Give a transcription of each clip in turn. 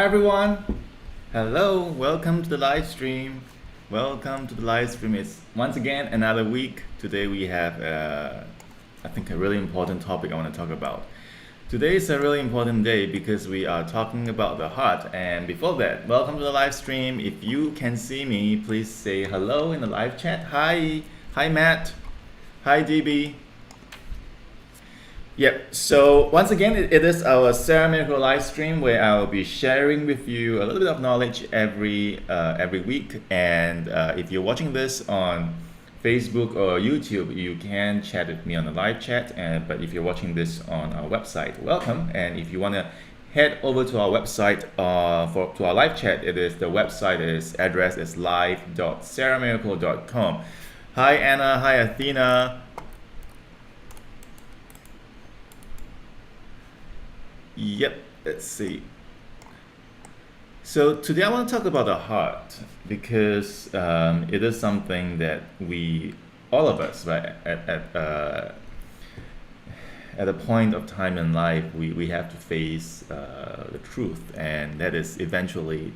Hi everyone. Hello. Welcome to the live stream. Welcome to the live stream. It's once again another week. Today we have, I think, a really important topic I want to talk about. Today is a really important day because we are talking about the heart. And before that, welcome to the live stream. If you can see me, please say hello in the live chat. Hi. Hi, Matt. Hi, DB. Yep. So once again, it is our Ceramiracle live stream where I will be sharing with you a little bit of knowledge every week. And if you're watching this on Facebook or YouTube, you can chat with me on the live chat. But if you're watching this on our website, welcome. And if you want to head over to our website to our live chat, the website address is live.ceramiracle.com. Hi Anna. Hi Athena. Yep, let's see. So today I want to talk about the heart because it is something that all of us, right, at a point of time in life, we have to face the truth, and that is eventually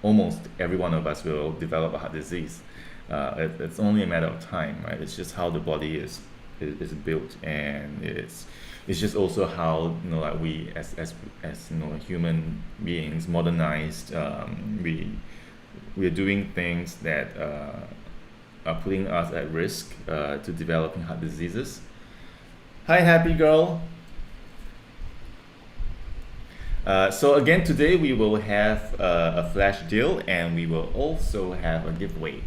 almost every one of us will develop a heart disease. It's only a matter of time, right? It's just how the body is built, and it's just also how like we as human beings modernized, we're doing things that are putting us at risk to developing heart diseases. Hi, happy girl. So again, today we will have a flash deal, and we will also have a giveaway.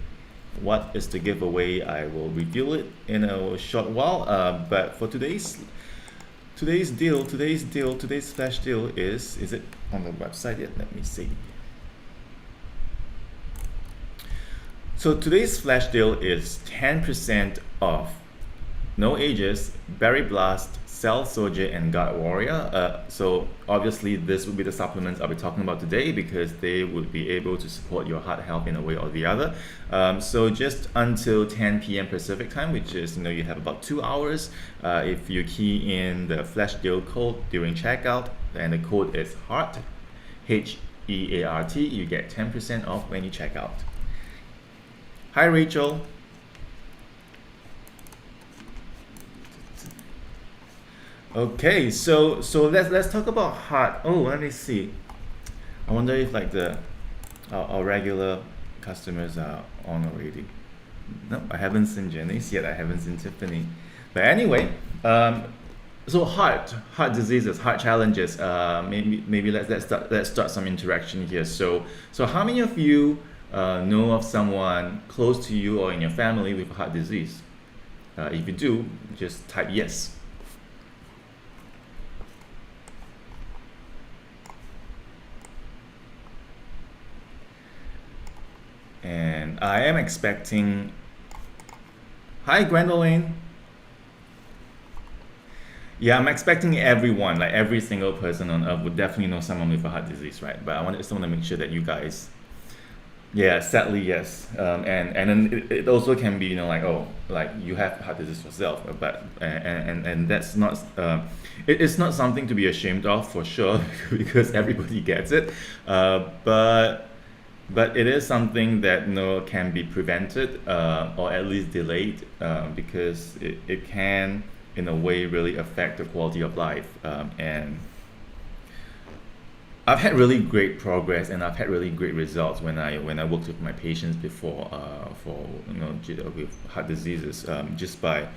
What is the giveaway? I will reveal it in a short while. But for today's flash deal is it on the website yet? Let me see. So today's flash deal is 10% off No Ages, Berry Blast, Cell Soldier, and Gut Warrior. So obviously this would be the supplements I'll be talking about today because they would be able to support your heart health in a way or the other. So just until 10 p.m. Pacific time, which is, you have about 2 hours. If you key in the flash deal code during checkout, and the code is HEART, HEART, you get 10% off when you check out. Hi Rachel. Okay, so let's talk about heart. Oh, let me see. I wonder if like our regular customers are on already. No, I haven't seen Janice yet. I haven't seen Tiffany. But anyway, so heart diseases, heart challenges. Maybe let's start some interaction here. So how many of you know of someone close to you or in your family with heart disease? If you do, just type yes. And I am expecting. Hi, Gwendolyn. Yeah, I'm expecting everyone, like every single person on earth, would definitely know someone with a heart disease, right? But I just want to make sure that you guys. Yeah, sadly, yes. And then it also can be, like, oh, like you have heart disease yourself, but and that's not. It's not something to be ashamed of for sure because everybody gets it. But it is something that can be prevented or at least delayed because it can, in a way, really affect the quality of life. And I've had really great progress, and I've had really great results when I worked with my patients before for with heart diseases, just by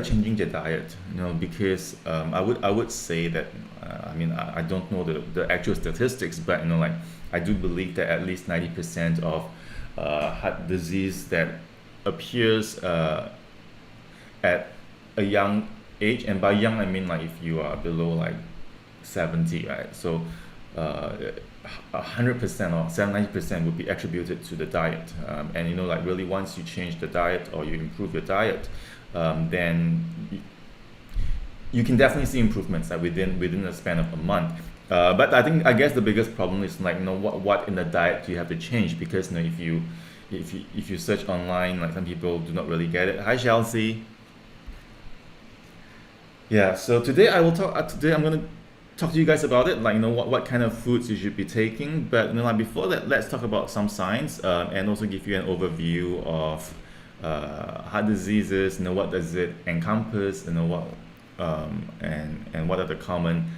changing their diet. Because I would say that I don't know the actual statistics, but like I do believe that at least 90% of heart disease that appears at a young age, and by young I mean like if you are below like 70, right? So 100% or 90% would be attributed to the diet, and like really once you change the diet or you improve your diet, then you can definitely see improvements like within a span of a month. But I guess the biggest problem is like what in the diet do you have to change, because if you search online, like some people do not really get it. Hi Chelsea. Yeah, so today I'm gonna talk to you guys about it, like what kind of foods you should be taking. But like before that, let's talk about some science, and also give you an overview of heart diseases. What does it encompass? What and what are the common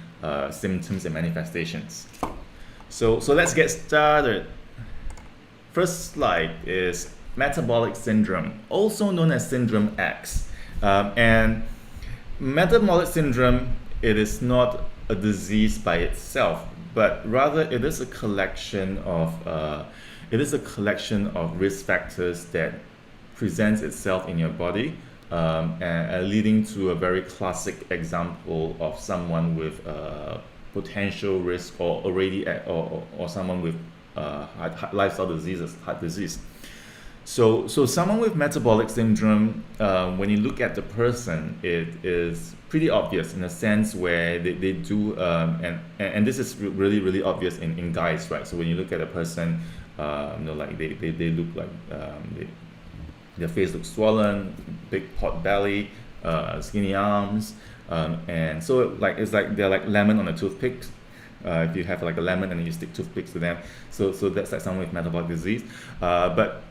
symptoms and manifestations. So let's get started. First slide is metabolic syndrome, also known as syndrome X. And metabolic syndrome, it is not a disease by itself, but rather it is a collection of risk factors that presents itself in your body, and leading to a very classic example of someone with potential risk or already or someone with lifestyle diseases, heart disease. So someone with metabolic syndrome, when you look at the person, it is pretty obvious in a sense where they do, and this is really obvious in guys, right? So when you look at a person, like they look like their face looks swollen, big pot belly, skinny arms, and so like it's like they're like lemon on a toothpick. If you have like a lemon and you stick toothpicks to them, so that's like someone with metabolic disease. But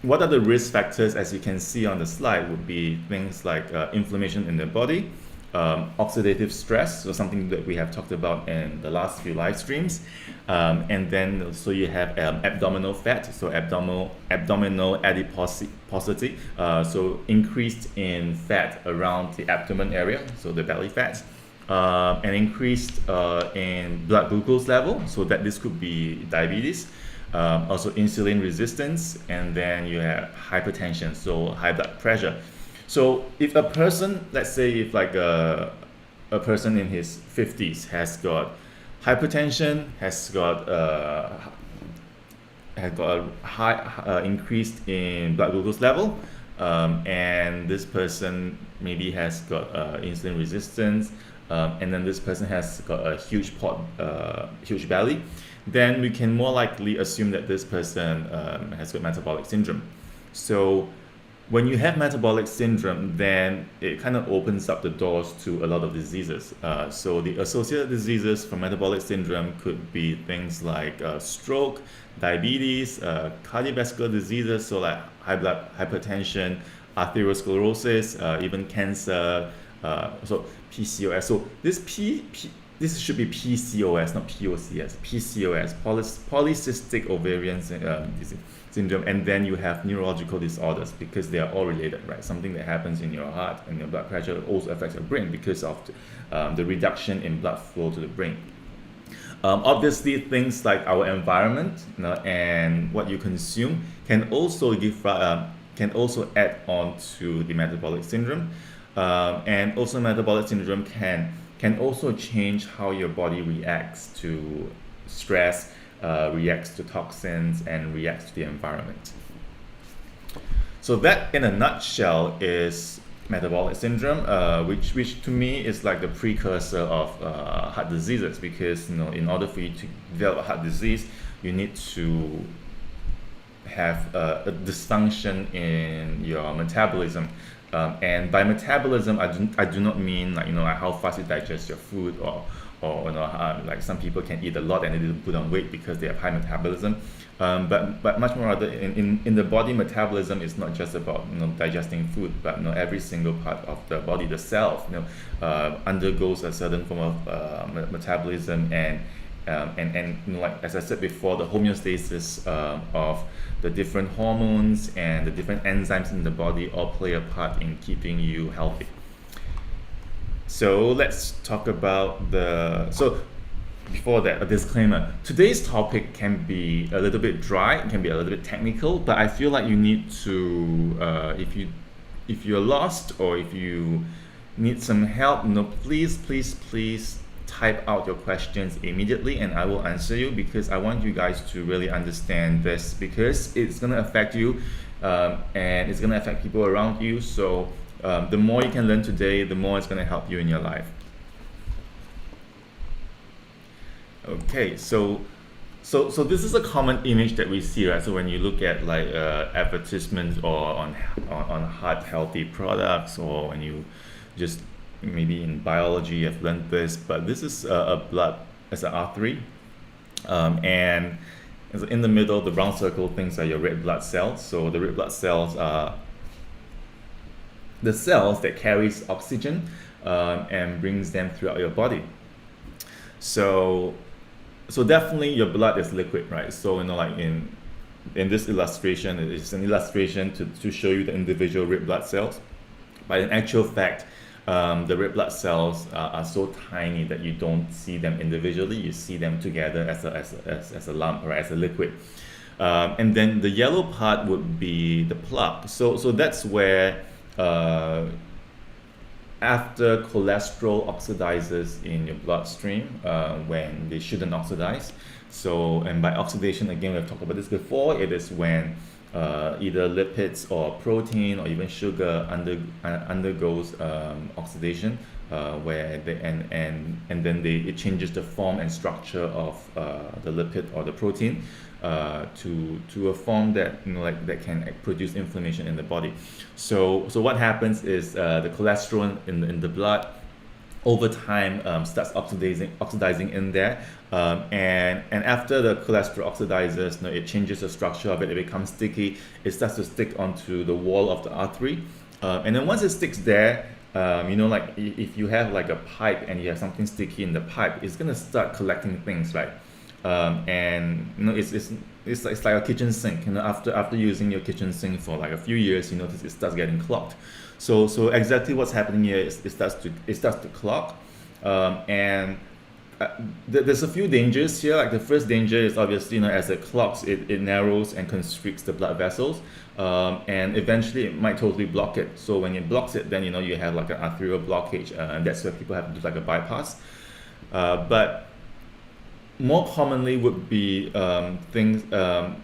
what are the risk factors, as you can see on the slide, would be things like inflammation in the body, oxidative stress, so something that we have talked about in the last few live streams, and then so you have abdominal fat, so abdominal adiposity, so increased in fat around the abdomen area, so the belly fat, and increased in blood glucose level, so that this could be diabetes. Also insulin resistance, and then you have hypertension, so high blood pressure. So if a person, let's say if like a person in his 50s has got hypertension, has got a high increased in blood glucose level, and this person maybe has got insulin resistance, and then this person has got a huge belly, then we can more likely assume that this person has got metabolic syndrome. So when you have metabolic syndrome, then it kind of opens up the doors to a lot of diseases. So the associated diseases for metabolic syndrome could be things like stroke, diabetes, cardiovascular diseases, so like high blood, hypertension, arteriosclerosis, even cancer, so PCOS. So this should be PCOS, not POCS. PCOS, polycystic ovarian syndrome, and then you have neurological disorders because they are all related, right? Something that happens in your heart and your blood pressure also affects your brain because of the reduction in blood flow to the brain. Obviously, things like our environment, and what you consume can also add on to the metabolic syndrome, and also metabolic syndrome can also change how your body reacts to stress, reacts to toxins, and reacts to the environment. So that, in a nutshell, is metabolic syndrome, which to me is like the precursor of heart diseases, because in order for you to develop a heart disease, you need to have a dysfunction in your metabolism. And by metabolism, I do not mean like how fast you digest your food, or like some people can eat a lot and they don't put on weight because they have high metabolism. But much more other in the body, metabolism is not just about digesting food, but every single part of the body, the cells, undergoes a certain form of metabolism, and like as I said before, the homeostasis of the different hormones and the different enzymes in the body all play a part in keeping you healthy. So let's talk about before that, a disclaimer. Today's topic can be a little bit dry, it can be a little bit technical, but I feel like you need to, if you're lost or if you need some help, please type out your questions immediately and I will answer you, because I want you guys to really understand this, because it's going to affect you, and it's going to affect people around you. So the more you can learn today, the more it's going to help you in your life. Okay, so this is a common image that we see, right? So when you look at like advertisements or on heart healthy products, or when you just maybe in biology you've learned this, but this is a blood as an artery, and in the middle, the brown circle things are your red blood cells. So the red blood cells are the cells that carries oxygen and brings them throughout your body. So definitely your blood is liquid, right? So like in this illustration, it's an illustration to show you the individual red blood cells, but in actual fact, the red blood cells are so tiny that you don't see them individually. You see them together as a lump, or as a liquid. And then the yellow part would be the plaque. So that's where after cholesterol oxidizes in your bloodstream when they shouldn't oxidize. So, and by oxidation, again, we've talked about this before, it is when either lipids or protein or even sugar undergoes oxidation, where they, and then it changes the form and structure of the lipid or the protein to a form that that can produce inflammation in the body. So what happens is the cholesterol in the blood over time starts oxidizing in there, and after the cholesterol oxidizes, it changes the structure of it. It becomes sticky. It starts to stick onto the wall of the artery, and then once it sticks there, like if you have like a pipe and you have something sticky in the pipe, it's gonna start collecting things, right? And it's like a kitchen sink. After using your kitchen sink for like a few years, you notice it starts getting clogged. So exactly what's happening here is it starts to clog, and there's a few dangers here. Like the first danger is obviously, as it clogs, it narrows and constricts the blood vessels, and eventually it might totally block it. So when it blocks it, then you have like an arterial blockage, and that's where people have to do like a bypass. But more commonly would be things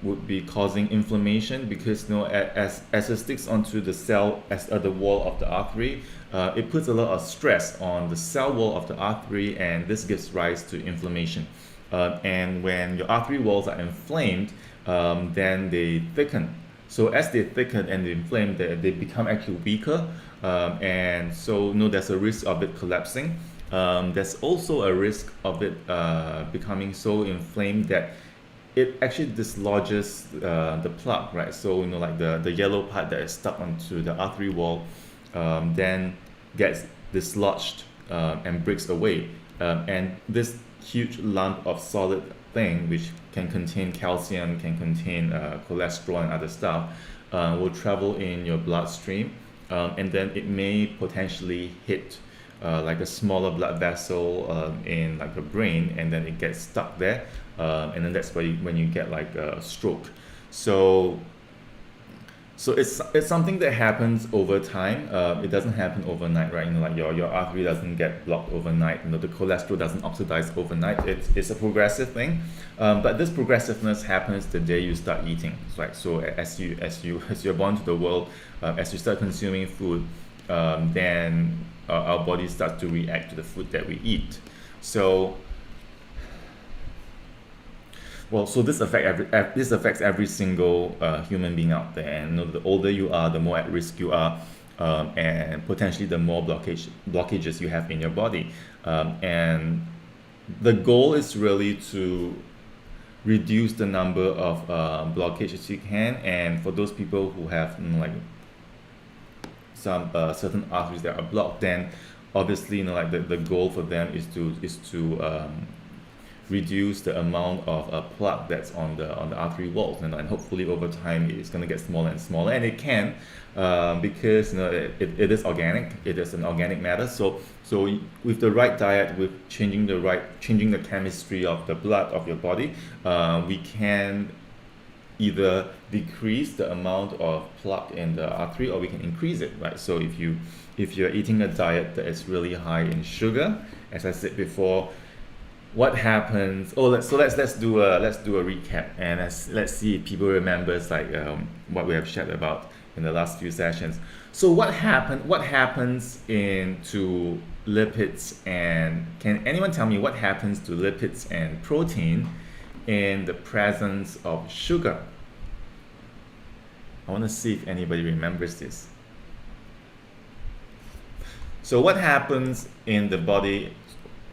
would be causing inflammation, because as it sticks onto the cell the wall of the artery, it puts a lot of stress on the cell wall of the artery, and this gives rise to inflammation. And when your artery walls are inflamed, then they thicken. So as they thicken and they inflame, they become actually weaker, and so there's a risk of it collapsing. There's also a risk of it becoming so inflamed that it actually dislodges the plaque, right? So like the yellow part that is stuck onto the artery wall then gets dislodged and breaks away, and this huge lump of solid thing, which can contain calcium, can contain cholesterol and other stuff, will travel in your bloodstream, and then it may potentially hit like a smaller blood vessel in like the brain, and then it gets stuck there, and then that's when you get like a stroke. So it's something that happens over time. It doesn't happen overnight, right? Like your artery doesn't get blocked overnight. The cholesterol doesn't oxidize overnight. It's a progressive thing, but this progressiveness happens the day you start eating, right? So as you're born to the world, as you start consuming food, then our body starts to react to the food that we eat. So this affects every single human being out there, and the older you are, the more at risk you are, and potentially the more blockages you have in your body. And the goal is really to reduce the number of blockages you can, and for those people who have like some certain arteries that are blocked, then obviously like the goal for them is to reduce the amount of plaque that's on the artery walls, and hopefully over time it's going to get smaller and smaller, and it can because it is organic, it is an organic matter. So with the right diet, with changing the chemistry of the blood of your body, we can either decrease the amount of plaque in the artery, or we can increase it, right? So if you're eating a diet that is really high in sugar, as I said before, what happens? Let's do a recap, and let's see if people remembers like what we have shared about in the last few sessions. So what happens to lipids, and can anyone tell me what happens to lipids and protein in the presence of sugar? I want to see if anybody remembers this. So what happens in the body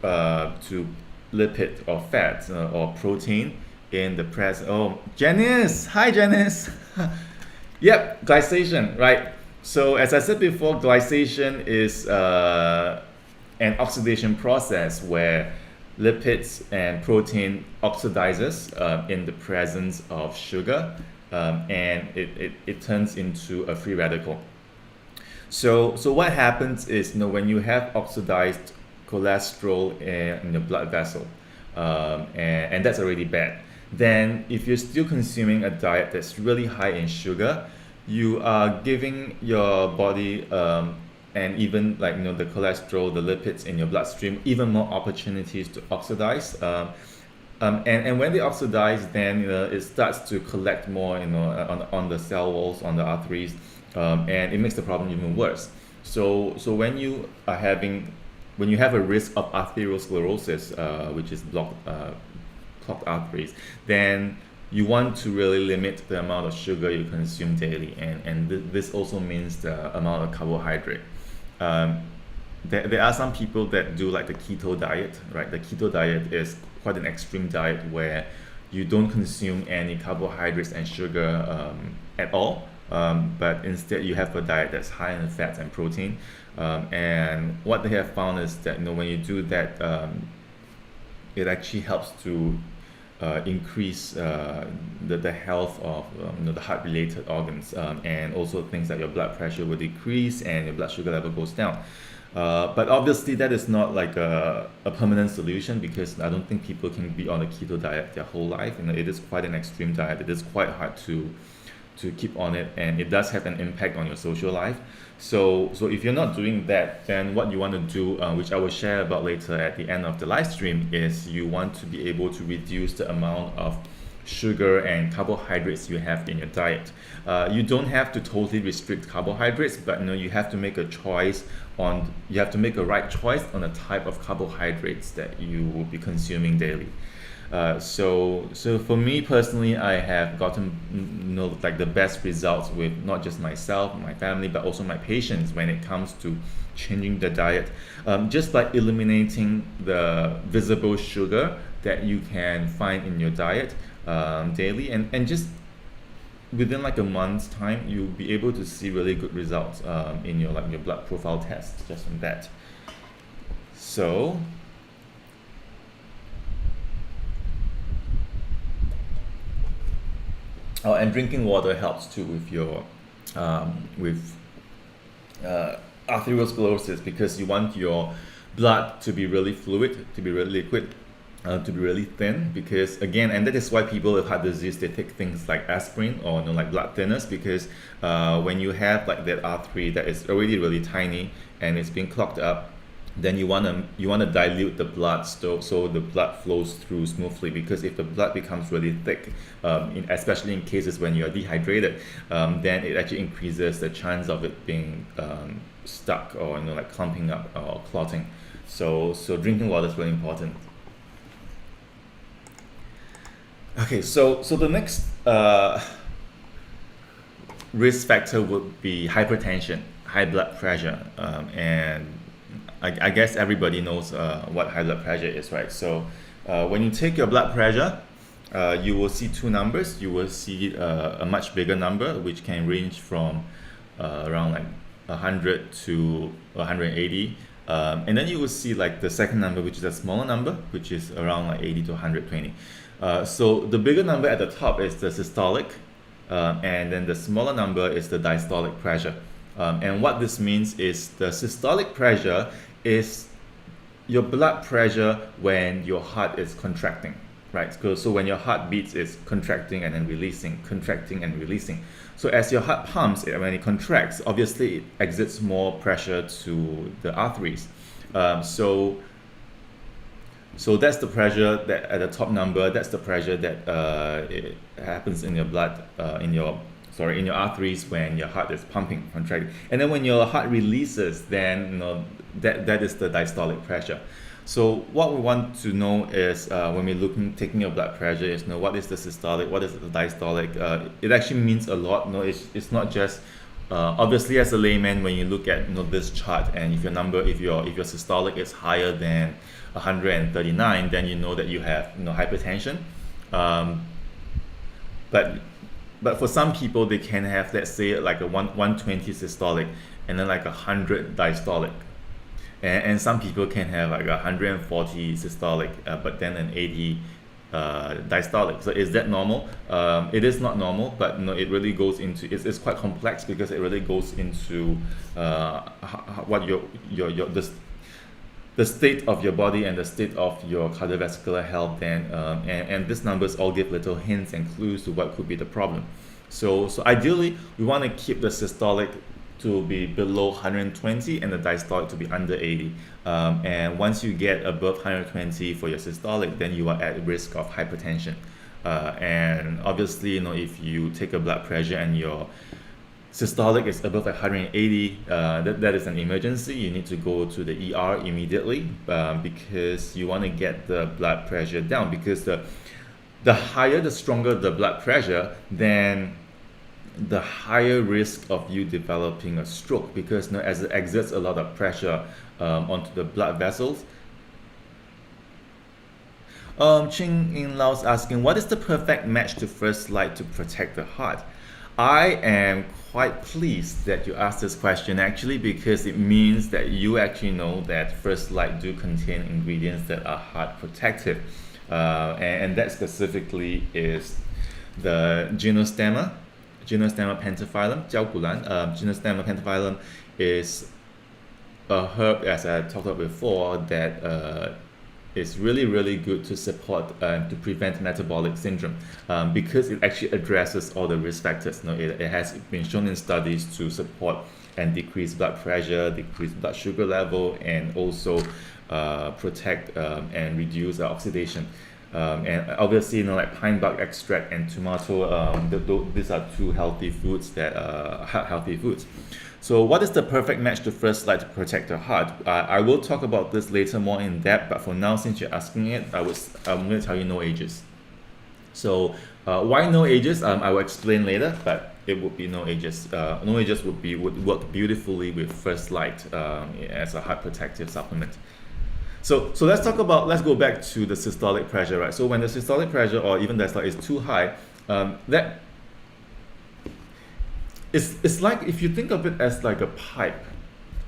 to lipid or fat or protein in the present? Oh, Janice! Hi, Janice! Yep, glycation, right? So as I said before, glycation is an oxidation process where lipids and protein oxidizes in the presence of sugar, and it turns into a free radical. So what happens is, when you have oxidized cholesterol in your blood vessel, and that's already bad. Then if you're still consuming a diet that's really high in sugar, you are giving your body and even the cholesterol, the lipids in your bloodstream, even more opportunities to oxidize. And when they oxidize, then it starts to collect more, on the cell walls, on the arteries, and it makes the problem even worse. So when you have a risk of arteriosclerosis, which is clogged arteries, then you want to really limit the amount of sugar you consume daily, and this also means the amount of carbohydrate. There are some people that do like the keto diet, right? The keto diet is quite an extreme diet where you don't consume any carbohydrates and sugar at all, but instead you have a diet that's high in fats and protein. And what they have found is that when you do that, it actually helps to increase the health of the heart-related organs, and also things like your blood pressure will decrease and your blood sugar level goes down. But obviously that is not like a permanent solution, because I don't think people can be on a keto diet their whole life. It is quite an extreme diet. It is quite hard to keep on it, and it does have an impact on your social life. So if you're not doing that, then what you want to do, which I will share about later at the end of the live stream, is you want to be able to reduce the amount of sugar and carbohydrates you have in your diet. You don't have to totally restrict carbohydrates, but you have to make a right choice on the type of carbohydrates that you will be consuming daily. So for me personally, I have gotten the best results with not just myself, my family, but also my patients when it comes to changing the diet, just by eliminating the visible sugar that you can find in your diet daily, and just within a month's time, you'll be able to see really good results in your blood profile test just from that. So and drinking water helps too with your arteriosclerosis, because you want your blood to be really fluid, to be really liquid, to be really thin, because again, and that is why people with heart disease, they take things like aspirin or like blood thinners, because when you have that artery that is already really tiny and it's being clogged up, then you want to dilute the blood so the blood flows through smoothly, because if the blood becomes really thick, especially in cases when you're dehydrated, then it actually increases the chance of it being stuck or clumping up or clotting. So drinking water is really important. Okay, so the next risk factor would be hypertension, high blood pressure, and I guess everybody knows what high blood pressure is, right? So when you take your blood pressure, you will see two numbers. You will see a much bigger number, which can range from around 100 to 180. And then you will see the second number, which is a smaller number, which is around 80 to 120. So the bigger number at the top is the systolic, and then the smaller number is the diastolic pressure. And what this means is the systolic pressure is your blood pressure when your heart is contracting, right? So when your heart beats, it's contracting and then releasing, contracting and releasing. So as your heart pumps, when it contracts, obviously it exerts more pressure to the arteries. So that's the pressure that at the top number. That's the pressure that it happens in your blood, in your arteries when your heart is pumping, contracting. And then when your heart releases, then that is the diastolic pressure. So what we want to know is when we're taking your blood pressure is what is the systolic, what is the diastolic. It actually means a lot. It's not just Obviously, as a layman, when you look at this chart, and if your systolic is higher than 139, then you know that you have hypertension. Um, but but for some people, they can have, let's say, like a 120 systolic and then like 100 diastolic, and some people can have like 140 systolic, but then an 80 diastolic. So is that normal? It is not normal, but it really goes into, it's quite complex because it really goes into what the state of your body and the state of your cardiovascular health. Then and these numbers all give little hints and clues to what could be the problem. So ideally, we want to keep the systolic to be below 120 and the diastolic to be under 80. And once you get above 120 for your systolic, then you are at risk of hypertension. And obviously, if you take a blood pressure and your systolic is above 180, that is an emergency. You need to go to the ER immediately, because you want to get the blood pressure down, because the higher, the stronger the blood pressure, then the higher risk of you developing a stroke, because as it exerts a lot of pressure onto the blood vessels. Ching In Lao's asking, what is the perfect match to First Light to protect the heart? I am quite pleased that you asked this question, actually, because it means that you actually know that First Light do contain ingredients that are heart protective, and that specifically is the Gymnostemma pentaphyllum, Gymnostemma pentaphyllum is a herb, as I talked about before, that is really, really good to support to prevent metabolic syndrome, because it actually addresses all the risk factors. It has been shown in studies to support and decrease blood pressure, decrease blood sugar level, and also protect and reduce oxidation. And obviously, like pine bark extract and tomato, these are two healthy foods that heart healthy foods. So what is the perfect match to First Light to protect the heart? I will talk about this later more in depth, but for now, since you're asking it, I'm going to tell you no ages. So why no ages? I will explain later, but it would be no ages. No ages would work beautifully with First Light as a heart protective supplement. So let's go back to the systolic pressure, right? So when the systolic pressure or even diastolic is too high, that it's like, if you think of it as like a pipe,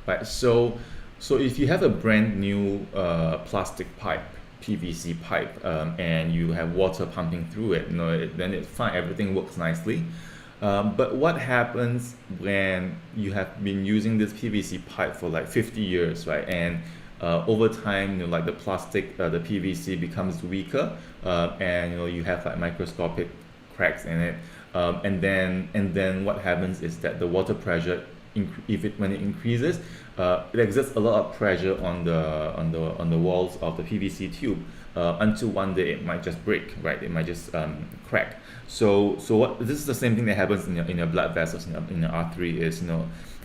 right? So if you have a brand new plastic pipe, PVC pipe, and you have water pumping through it, then it's fine, everything works nicely. But what happens when you have been using this PVC pipe for like 50 years, right? And over time, like the plastic, the PVC becomes weaker, and you have like microscopic cracks in it. And then what happens is that the water pressure, when it increases, it exerts a lot of pressure on the walls of the PVC tube, until one day it might just break, right? It might just crack. So this is the same thing that happens in your blood vessels, in your artery, is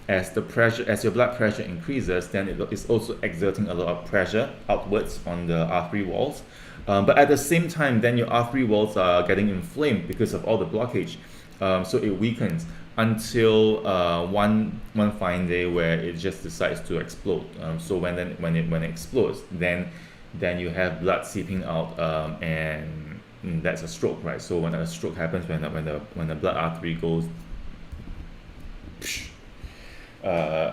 as your blood pressure increases, then it is also exerting a lot of pressure outwards on the artery walls. But at the same time, then your artery walls are getting inflamed because of all the blockage. So it weakens until one fine day where it just decides to explode. So when it explodes, then you have blood seeping out, and that's a stroke, right? So when a stroke happens, when the blood artery goes,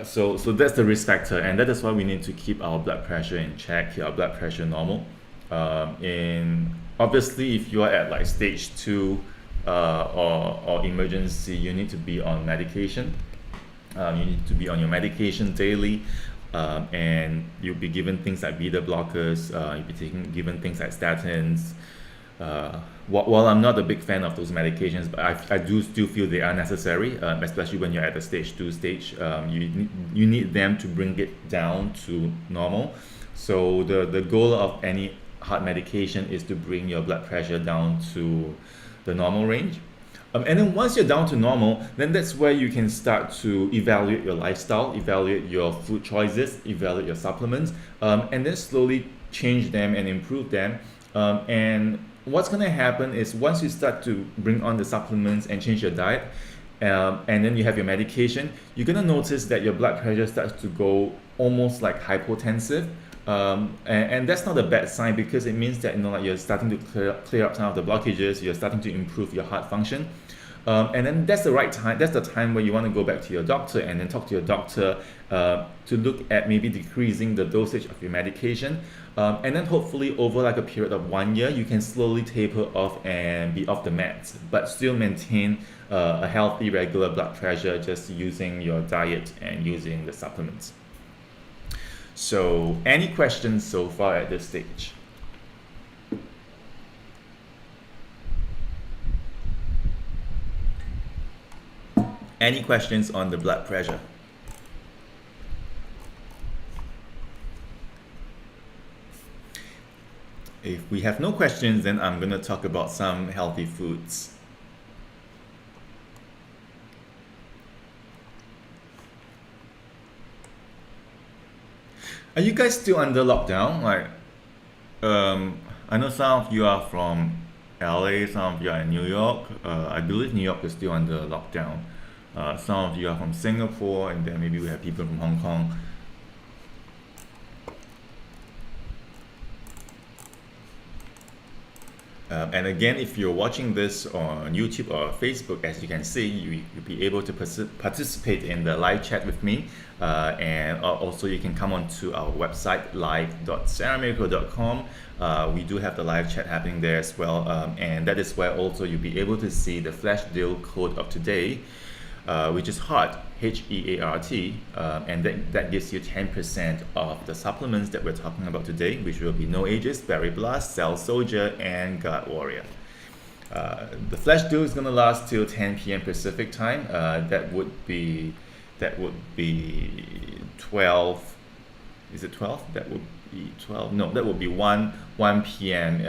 so that's the risk factor, and that is why we need to keep our blood pressure in check, keep our blood pressure normal. Obviously, if you are at like stage 2 or emergency, you need to be on medication. You need to be on your medication daily, and you'll be given things like beta blockers. You'll be given things like statins. While I'm not a big fan of those medications, but I do still feel they are necessary, especially when you're at the stage 2 stage. You need them to bring it down to normal. So the goal of any heart medication is to bring your blood pressure down to the normal range. And then once you're down to normal, then that's where you can start to evaluate your lifestyle, evaluate your food choices, evaluate your supplements, and then slowly change them and improve them. And what's going to happen is, once you start to bring on the supplements and change your diet, and then you have your medication, you're gonna notice that your blood pressure starts to go almost like hypotensive. And that's not a bad sign, because it means that like you're starting to clear up some of the blockages, you're starting to improve your heart function. And then that's the right time. That's the time where you want to go back to your doctor and then talk to your doctor to look at maybe decreasing the dosage of your medication. And then hopefully over like a period of 1 year, you can slowly taper off and be off the meds, but still maintain a healthy, regular blood pressure just using your diet and using the supplements. So, any questions so far at this stage? Any questions on the blood pressure? If we have no questions, then I'm going to talk about some healthy foods. Are you guys still under lockdown? I know some of you are from LA, some of you are in New York. I believe New York is still under lockdown. Some of you are from Singapore, and then maybe we have people from Hong Kong. And again, if you're watching this on YouTube or Facebook, as you can see, you'll be able to participate in the live chat with me. And also you can come onto our website, live.ceramiracle.com. We do have the live chat happening there as well. And that is where also you'll be able to see the flash deal code of today, which is HEART, HEART, and that gives you 10% of the supplements that we're talking about today, which will be No Ages, Berry Blast, Cell Soldier, and Guard Warrior. The flash deal is going to last till 10 p.m. Pacific time. That would be 12. Is it 12? That would be 12. No, that would be 1 p.m.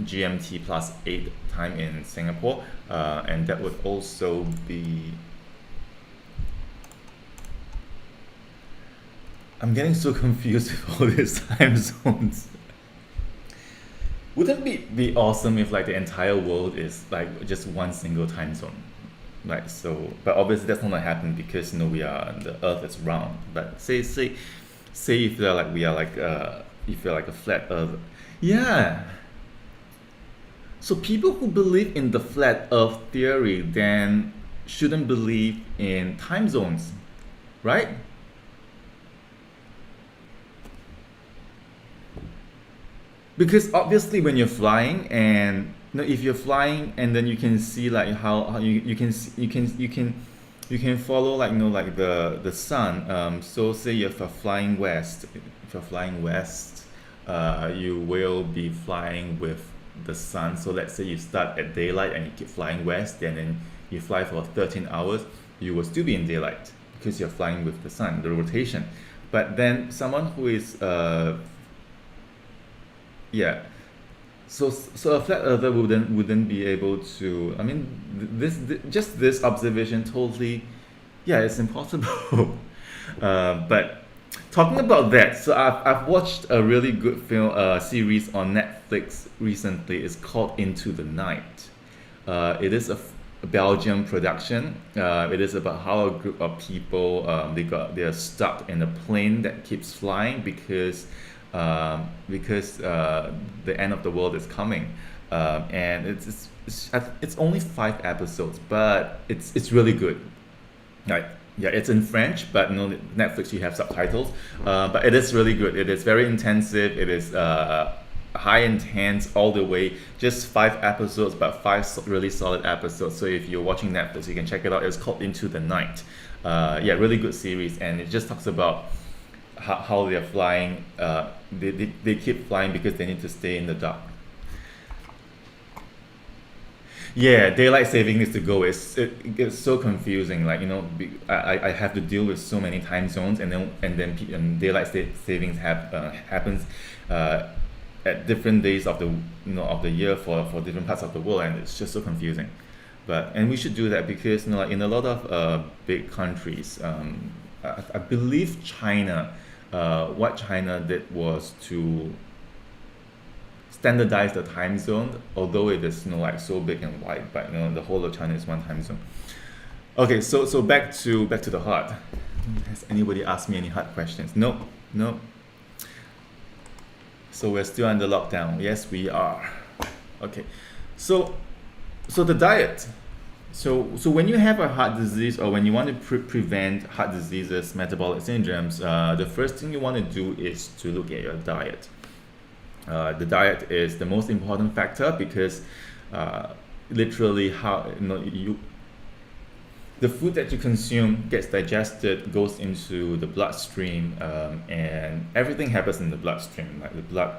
GMT plus 8 time in Singapore, and that would also be. I'm getting so confused with all these time zones. Wouldn't it be awesome if like the entire world is like just one single time zone? Like so, but obviously that's not gonna happen because we are the Earth is round. But say if you're like if you're like a flat Earth, yeah. So people who believe in the flat Earth theory then shouldn't believe in time zones, right? Because obviously when you're flying and if you're flying and then you can see like how you can follow like like the sun. So say if you're flying west, you will be flying with the sun. So let's say you start at daylight and you keep flying west, and then you fly for 13 hours, you will still be in daylight because you're flying with the sun, the rotation. But then someone who is so a flat earther wouldn't be able to. I mean, this observation totally, it's impossible. But talking about that, so I've watched a really good film series on Netflix recently. It's called Into the Night. It is a Belgian production. It is about how a group of people they're stuck in a plane that keeps flying because the end of the world is coming, and it's only 5 episodes, but it's really good. Like it's in French, but Netflix you have subtitles. But it is really good. It is very intensive. It is high intense all the way. Just 5 episodes, but 5 really solid episodes. So if you're watching Netflix, you can check it out. It's called Into the Night. Really good series, and it just talks about how they're flying. They keep flying because they need to stay in the dark. Yeah, daylight saving needs to go. It gets so confusing. Like I have to deal with so many time zones, and then daylight savings happens at different days of the year for different parts of the world, and it's just so confusing. And we should do that because like in a lot of big countries, I believe China. What China did was to standardize the time zone, although it is like so big and wide, but the whole of China is one time zone. Okay, so back to the heart. Has anybody asked me any hard questions? No, no. So we're still under lockdown. Yes, we are. Okay, so the diet. So when you have a heart disease, or when you want to prevent heart diseases, metabolic syndromes, the first thing you want to do is to look at your diet. The diet is the most important factor because literally how the food that you consume gets digested, goes into the bloodstream, and everything happens in the bloodstream. Like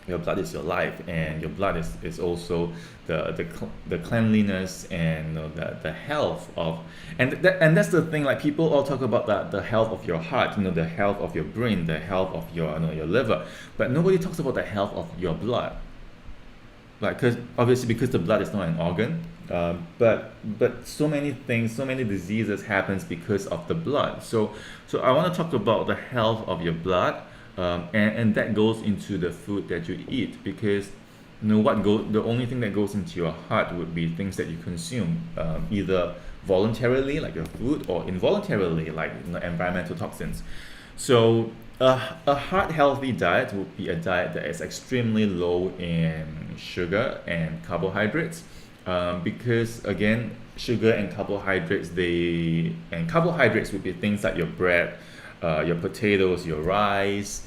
your blood is your life, and your blood is also the cleanliness and the health of, and that's the thing. Like people all talk about the health of your heart, the health of your brain, the health of your liver, but nobody talks about the health of your blood. Like, because the blood is not an organ, but so many things, so many diseases happens because of the blood. So I want to talk about the health of your blood, and that goes into the food that you eat, because the only thing that goes into your heart would be things that you consume, either voluntarily like your food, or involuntarily like environmental toxins. So a heart healthy diet would be a diet that is extremely low in sugar and carbohydrates, because again, sugar and carbohydrates would be things like your bread, your potatoes, your rice,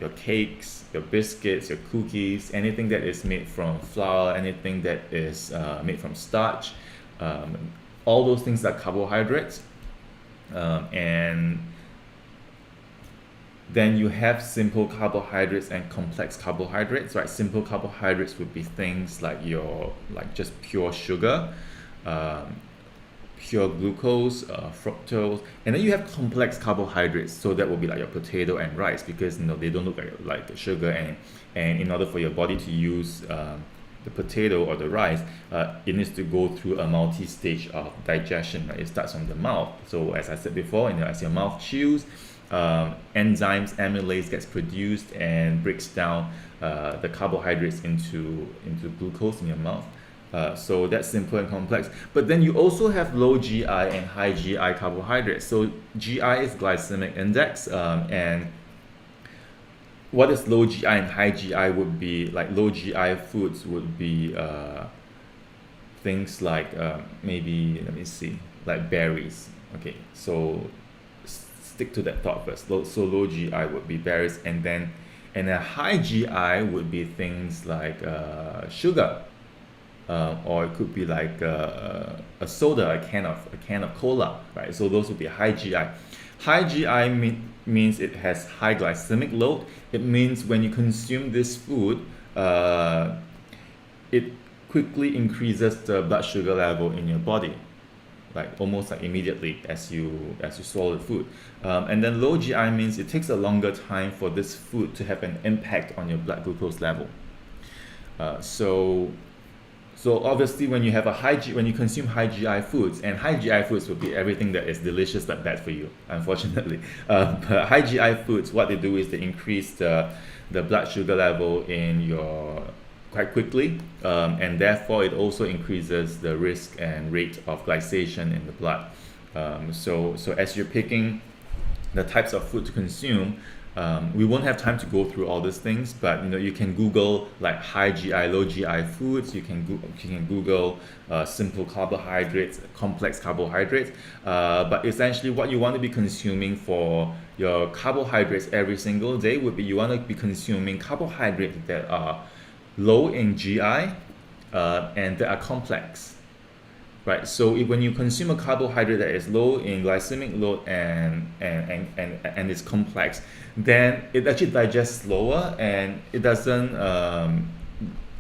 your cakes, your biscuits, your cookies, anything that is made from flour, anything that is made from starch, all those things are carbohydrates, and then you have simple carbohydrates and complex carbohydrates, right? Simple carbohydrates would be things like just pure sugar, pure glucose, fructose, and then you have complex carbohydrates. So that would be like your potato and rice, because they don't look like sugar, and in order for your body to use the potato or the rice, it needs to go through a multi-stage of digestion. Right? It starts from the mouth. So as I said before, as your mouth chews, enzymes, amylase gets produced and breaks down the carbohydrates into glucose in your mouth. So that's simple and complex. But then you also have low GI and high GI carbohydrates. So GI is glycemic index, and what is low GI and high GI would be, like low GI foods would be things like maybe, let me see, like berries. Okay, so stick to that thought first. So low GI would be berries, and a high GI would be things like sugar, or it could be like a soda, a can of cola, right? So those would be high GI. High GI means it has high glycemic load. It means when you consume this food, it quickly increases the blood sugar level in your body, like almost like immediately as you swallow the food. And then low GI means it takes a longer time for this food to have an impact on your blood glucose level. So obviously, when you consume high GI foods, and high GI foods would be everything that is delicious but bad for you, unfortunately. But high GI foods, what they do is they increase the blood sugar level in your quite quickly, and therefore it also increases the risk and rate of glycation in the blood. So as you're picking the types of food to consume, we won't have time to go through all these things, but you can Google like high GI, low GI foods. You can Google simple carbohydrates, complex carbohydrates. But essentially, what you want to be consuming for your carbohydrates every single day would be, you want to be consuming carbohydrates that are low in GI, and that are complex. Right, so when you consume a carbohydrate that is low in glycemic load and is complex, then it actually digests slower, and it doesn't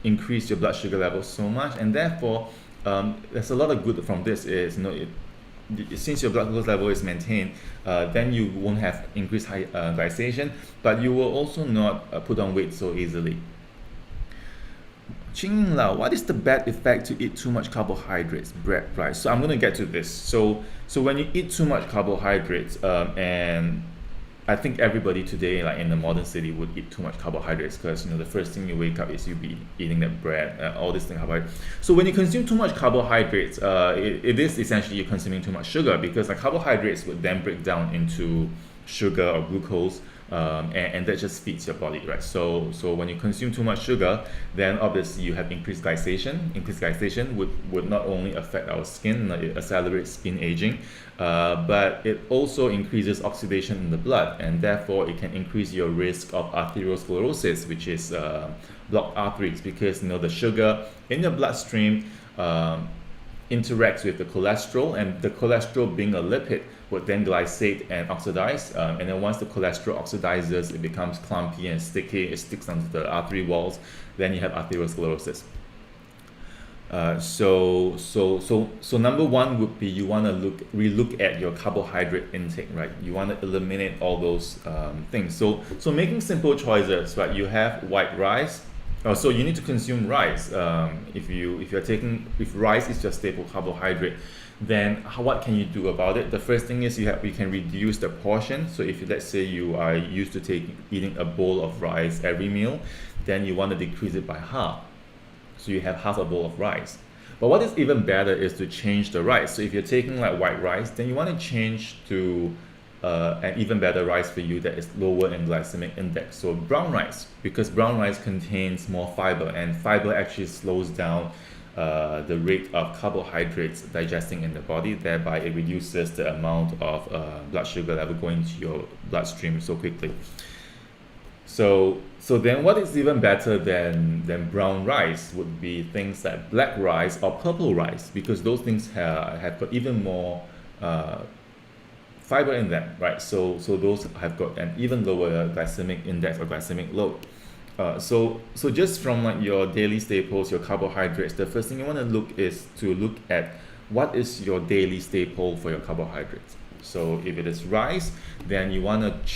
increase your blood sugar level so much, and therefore there's a lot of good from this. Is since your blood glucose level is maintained, then you won't have increased high glycation, but you will also not put on weight so easily. Ching Lao, what is the bad effect to eat too much carbohydrates? Bread, right? So I'm going to get to this. So when you eat too much carbohydrates, and I think everybody today, like in the modern city, would eat too much carbohydrates because the first thing you wake up is you be eating that bread, all this thing carbohydrates. So when you consume too much carbohydrates, it is essentially you're consuming too much sugar, because like carbohydrates would then break down into sugar or glucose, and that just feeds your body, right? So when you consume too much sugar, then obviously you have increased glycation. Increased glycation would not only affect our skin, it accelerates skin aging, but it also increases oxidation in the blood, and therefore it can increase your risk of arteriosclerosis, which is blocked arteries, because the sugar in your bloodstream interacts with the cholesterol, and the cholesterol, being a lipid, would then glycate and oxidize, and then once the cholesterol oxidizes, it becomes clumpy and sticky, it sticks onto the artery walls, then you have arteriosclerosis. So number one would be you want to relook at your carbohydrate intake, right? You want to eliminate all those things. So making simple choices, right? You have white rice. So you need to consume rice. If rice is your staple carbohydrate, then what can you do about it? The first thing is you can reduce the portion. So if let's say you are used to eating a bowl of rice every meal, then you want to decrease it by half. So you have half a bowl of rice. But what is even better is to change the rice. So if you're taking like white rice, then you want to change to an even better rice for you that is lower in glycemic index. So brown rice, because brown rice contains more fiber, and fiber actually slows down the rate of carbohydrates digesting in the body, thereby it reduces the amount of blood sugar level going to your bloodstream so quickly. So then what is even better than brown rice would be things like black rice or purple rice, because those things have got even more fiber in them, right? So those have got an even lower glycemic index or glycemic load. So just from like your daily staples, your carbohydrates, the first thing you want to look at what is your daily staple for your carbohydrates. So if it is rice, then you want to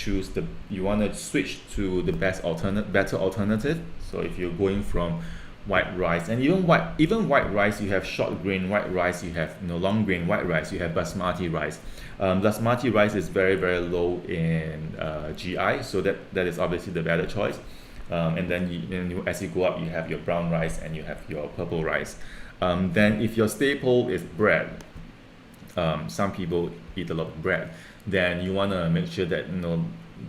switch to the better alternative. So if you're going from white rice, and even white rice, you have short grain white rice, you have long grain white rice, you have basmati rice. Basmati rice is very, very low in GI, so that is obviously the better choice. And then as you go up, you have your brown rice and you have your purple rice. Then if your staple is bread, some people eat a lot of bread, then you want to make sure that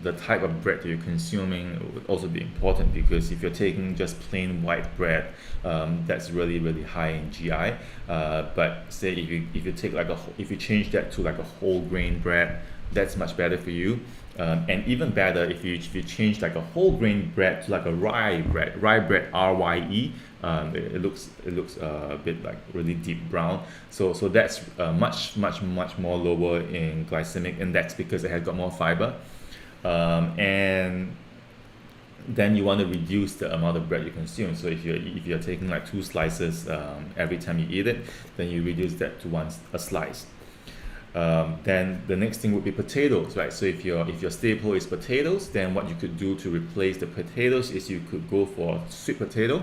the type of bread that you're consuming would also be important, because if you're taking just plain white bread, that's really, really high in GI. But say if you change that to like a whole grain bread, that's much better for you. And even better if you change like a whole grain bread to like a rye bread, RYE. It looks a bit like really deep brown. So that's much more lower in glycemic index, because it has got more fiber. And then you want to reduce the amount of bread you consume. So if you're taking like 2 slices every time you eat it, then you reduce that to a slice. Then the next thing would be potatoes, right? So if your staple is potatoes, then what you could do to replace the potatoes is you could go for sweet potato,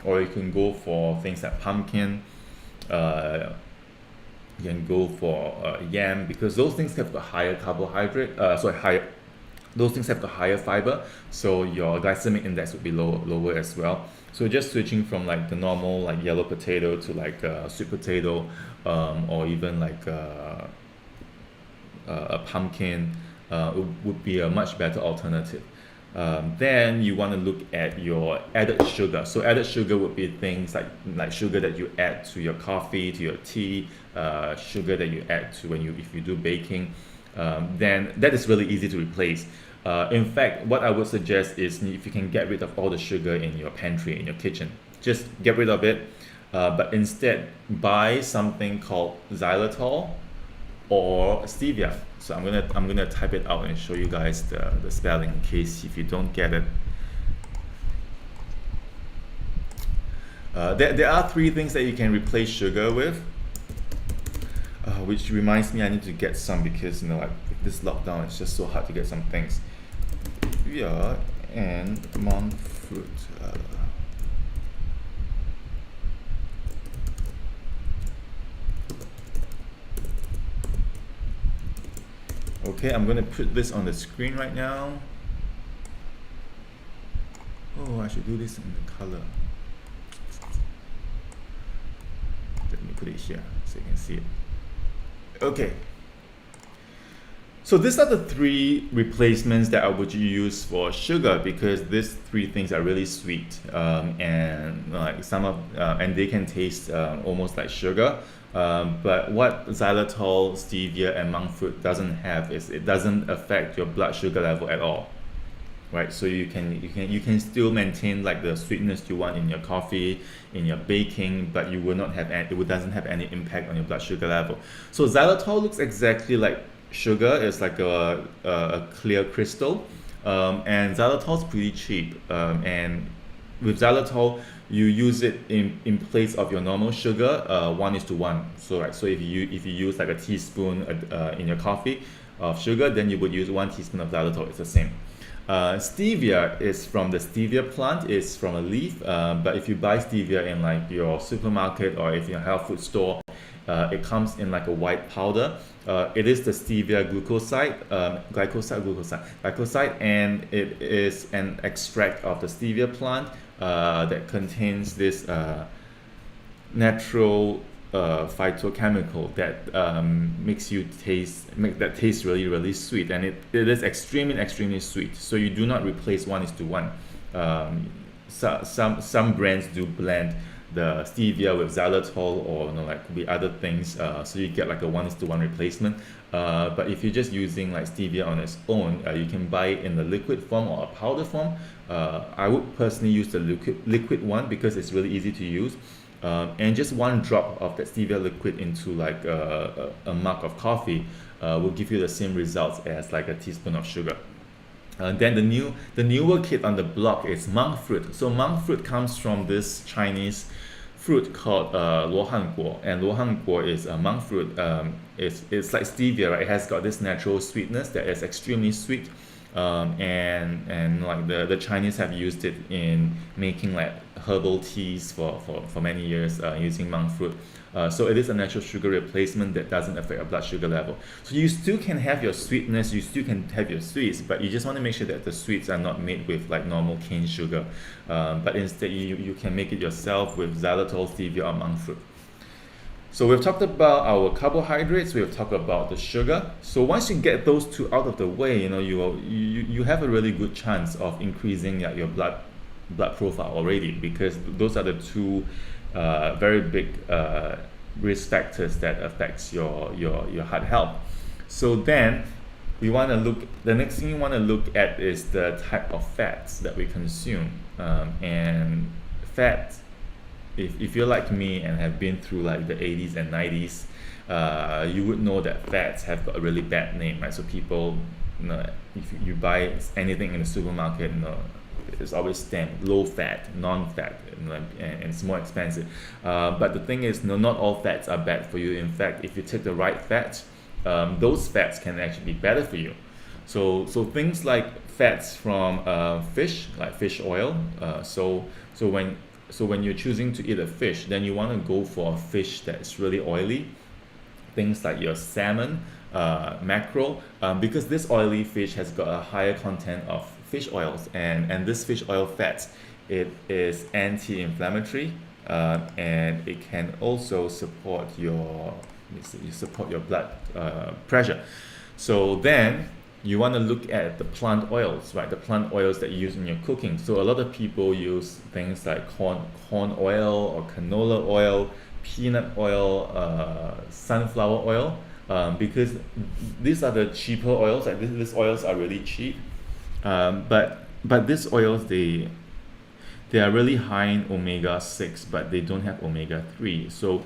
or you can go for things like pumpkin. You can go for yam, because those things have got higher those things have got higher fiber, so your glycemic index would be lower as well. So just switching from like the normal like yellow potato to like sweet potato, or even like a pumpkin would be a much better alternative. Then you want to look at your added sugar. So added sugar would be things like sugar that you add to your coffee, to your tea, sugar that you add to if you do baking. Then that is really easy to replace. In fact, what I would suggest is if you can get rid of all the sugar in your pantry, in your kitchen, just get rid of it. But instead buy something called xylitol or stevia. So I'm gonna type it out and show you guys the spelling in case if you don't get it. There are 3 things that you can replace sugar with, which reminds me I need to get some, because like this lockdown it's just so hard to get some things. Stevia and monk fruit. Okay, I'm going to put this on the screen right now. Oh, I should do this in the color. Let me put it here so you can see it. Okay. So these are the 3 replacements that I would use for sugar, because these 3 things are really sweet, and like and they can taste almost like sugar. But what xylitol, stevia, and monk fruit doesn't have is it doesn't affect your blood sugar level at all, right? So you can still maintain like the sweetness you want in your coffee, in your baking, but you will not have it doesn't have any impact on your blood sugar level. So xylitol looks exactly like sugar. It's like a clear crystal, and xylitol is pretty cheap, and with xylitol you use it in place of your normal sugar, 1:1. So right, so if you use like a teaspoon in your coffee of sugar, then you would use 1 teaspoon of xylitol. It's the same. Stevia is from the stevia plant. It's from a leaf, but if you buy stevia in like your supermarket or if your health food store, it comes in like a white powder. It is the stevia glycoside, and it is an extract of the stevia plant that contains this natural phytochemical that makes that taste really, really sweet, and it is extremely sweet. So you do not replace 1:1. Some brands do blend the stevia with xylitol, or like could be other things, so you get like a 1:1 replacement. But if you're just using like stevia on its own, you can buy it in the liquid form or a powder form. I would personally use the liquid one because it's really easy to use. And just 1 drop of that stevia liquid into like a mug of coffee will give you the same results as like a teaspoon of sugar. Then the newer kid on the block is monk fruit. So monk fruit comes from this Chinese fruit called luohanguo, and luohanguo is a monk fruit. It's like stevia, right? It has got this natural sweetness that is extremely sweet. And like the Chinese have used it in making like herbal teas for many years, using monk fruit. So it is a natural sugar replacement that doesn't affect your blood sugar level. So you still can have your sweetness, you still can have your sweets, but you just want to make sure that the sweets are not made with like normal cane sugar, but instead you can make it yourself with xylitol, stevia, or monk fruit. So we've talked about our carbohydrates, we've talked about the sugar. So once you get those 2 out of the way, you have a really good chance of increasing your blood profile already, because those are the 2 very big risk factors that affects your heart health. So then the next thing you want to look at is the type of fats that we consume, and fat. If you're like me and have been through like the 80s and 90s, you would know that fats have got a really bad name, right? So people, if you buy anything in the supermarket, it's always stamped low fat, non-fat, and it's more expensive. But the thing is, not all fats are bad for you. In fact, if you take the right fats, those fats can actually be better for you. So things like fats from fish, like fish oil. So when you're choosing to eat a fish, then you want to go for a fish that's really oily. Things like your salmon, mackerel, because this oily fish has got a higher content of fish oils, and this fish oil fats, it is anti-inflammatory, and it can also support your blood pressure. So then you want to look at the plant oils, right? The plant oils that you use in your cooking. So a lot of people use things like corn oil or canola oil, peanut oil, sunflower oil, because these are the cheaper oils. Like these oils are really cheap, but these oils, they are really high in omega-6, but they don't have omega-3. So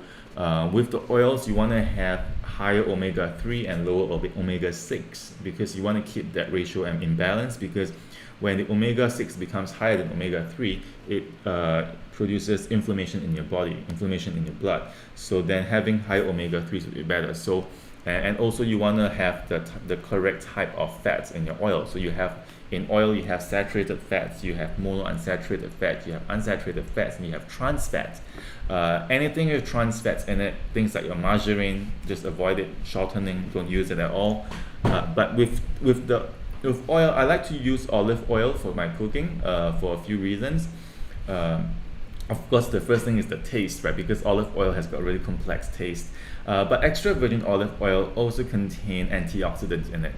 with the oils, you want to have higher omega-3 and lower omega-6, because you want to keep that ratio in balance, because when the omega-6 becomes higher than omega-3, it produces inflammation in your body, inflammation in your blood. So then having high omega-3s would be better. So And also you want to have the correct type of fats in your oil. So you have, in oil you have saturated fats, you have monounsaturated fats, you have unsaturated fats, and you have trans fats. Anything with trans fats in it, things like your margarine, just avoid it. Shortening, don't use it at all. But with oil, I like to use olive oil for my cooking for a few reasons. Of course, the first thing is the taste, right? Because olive oil has got a really complex taste. But extra virgin olive oil also contains antioxidants in it.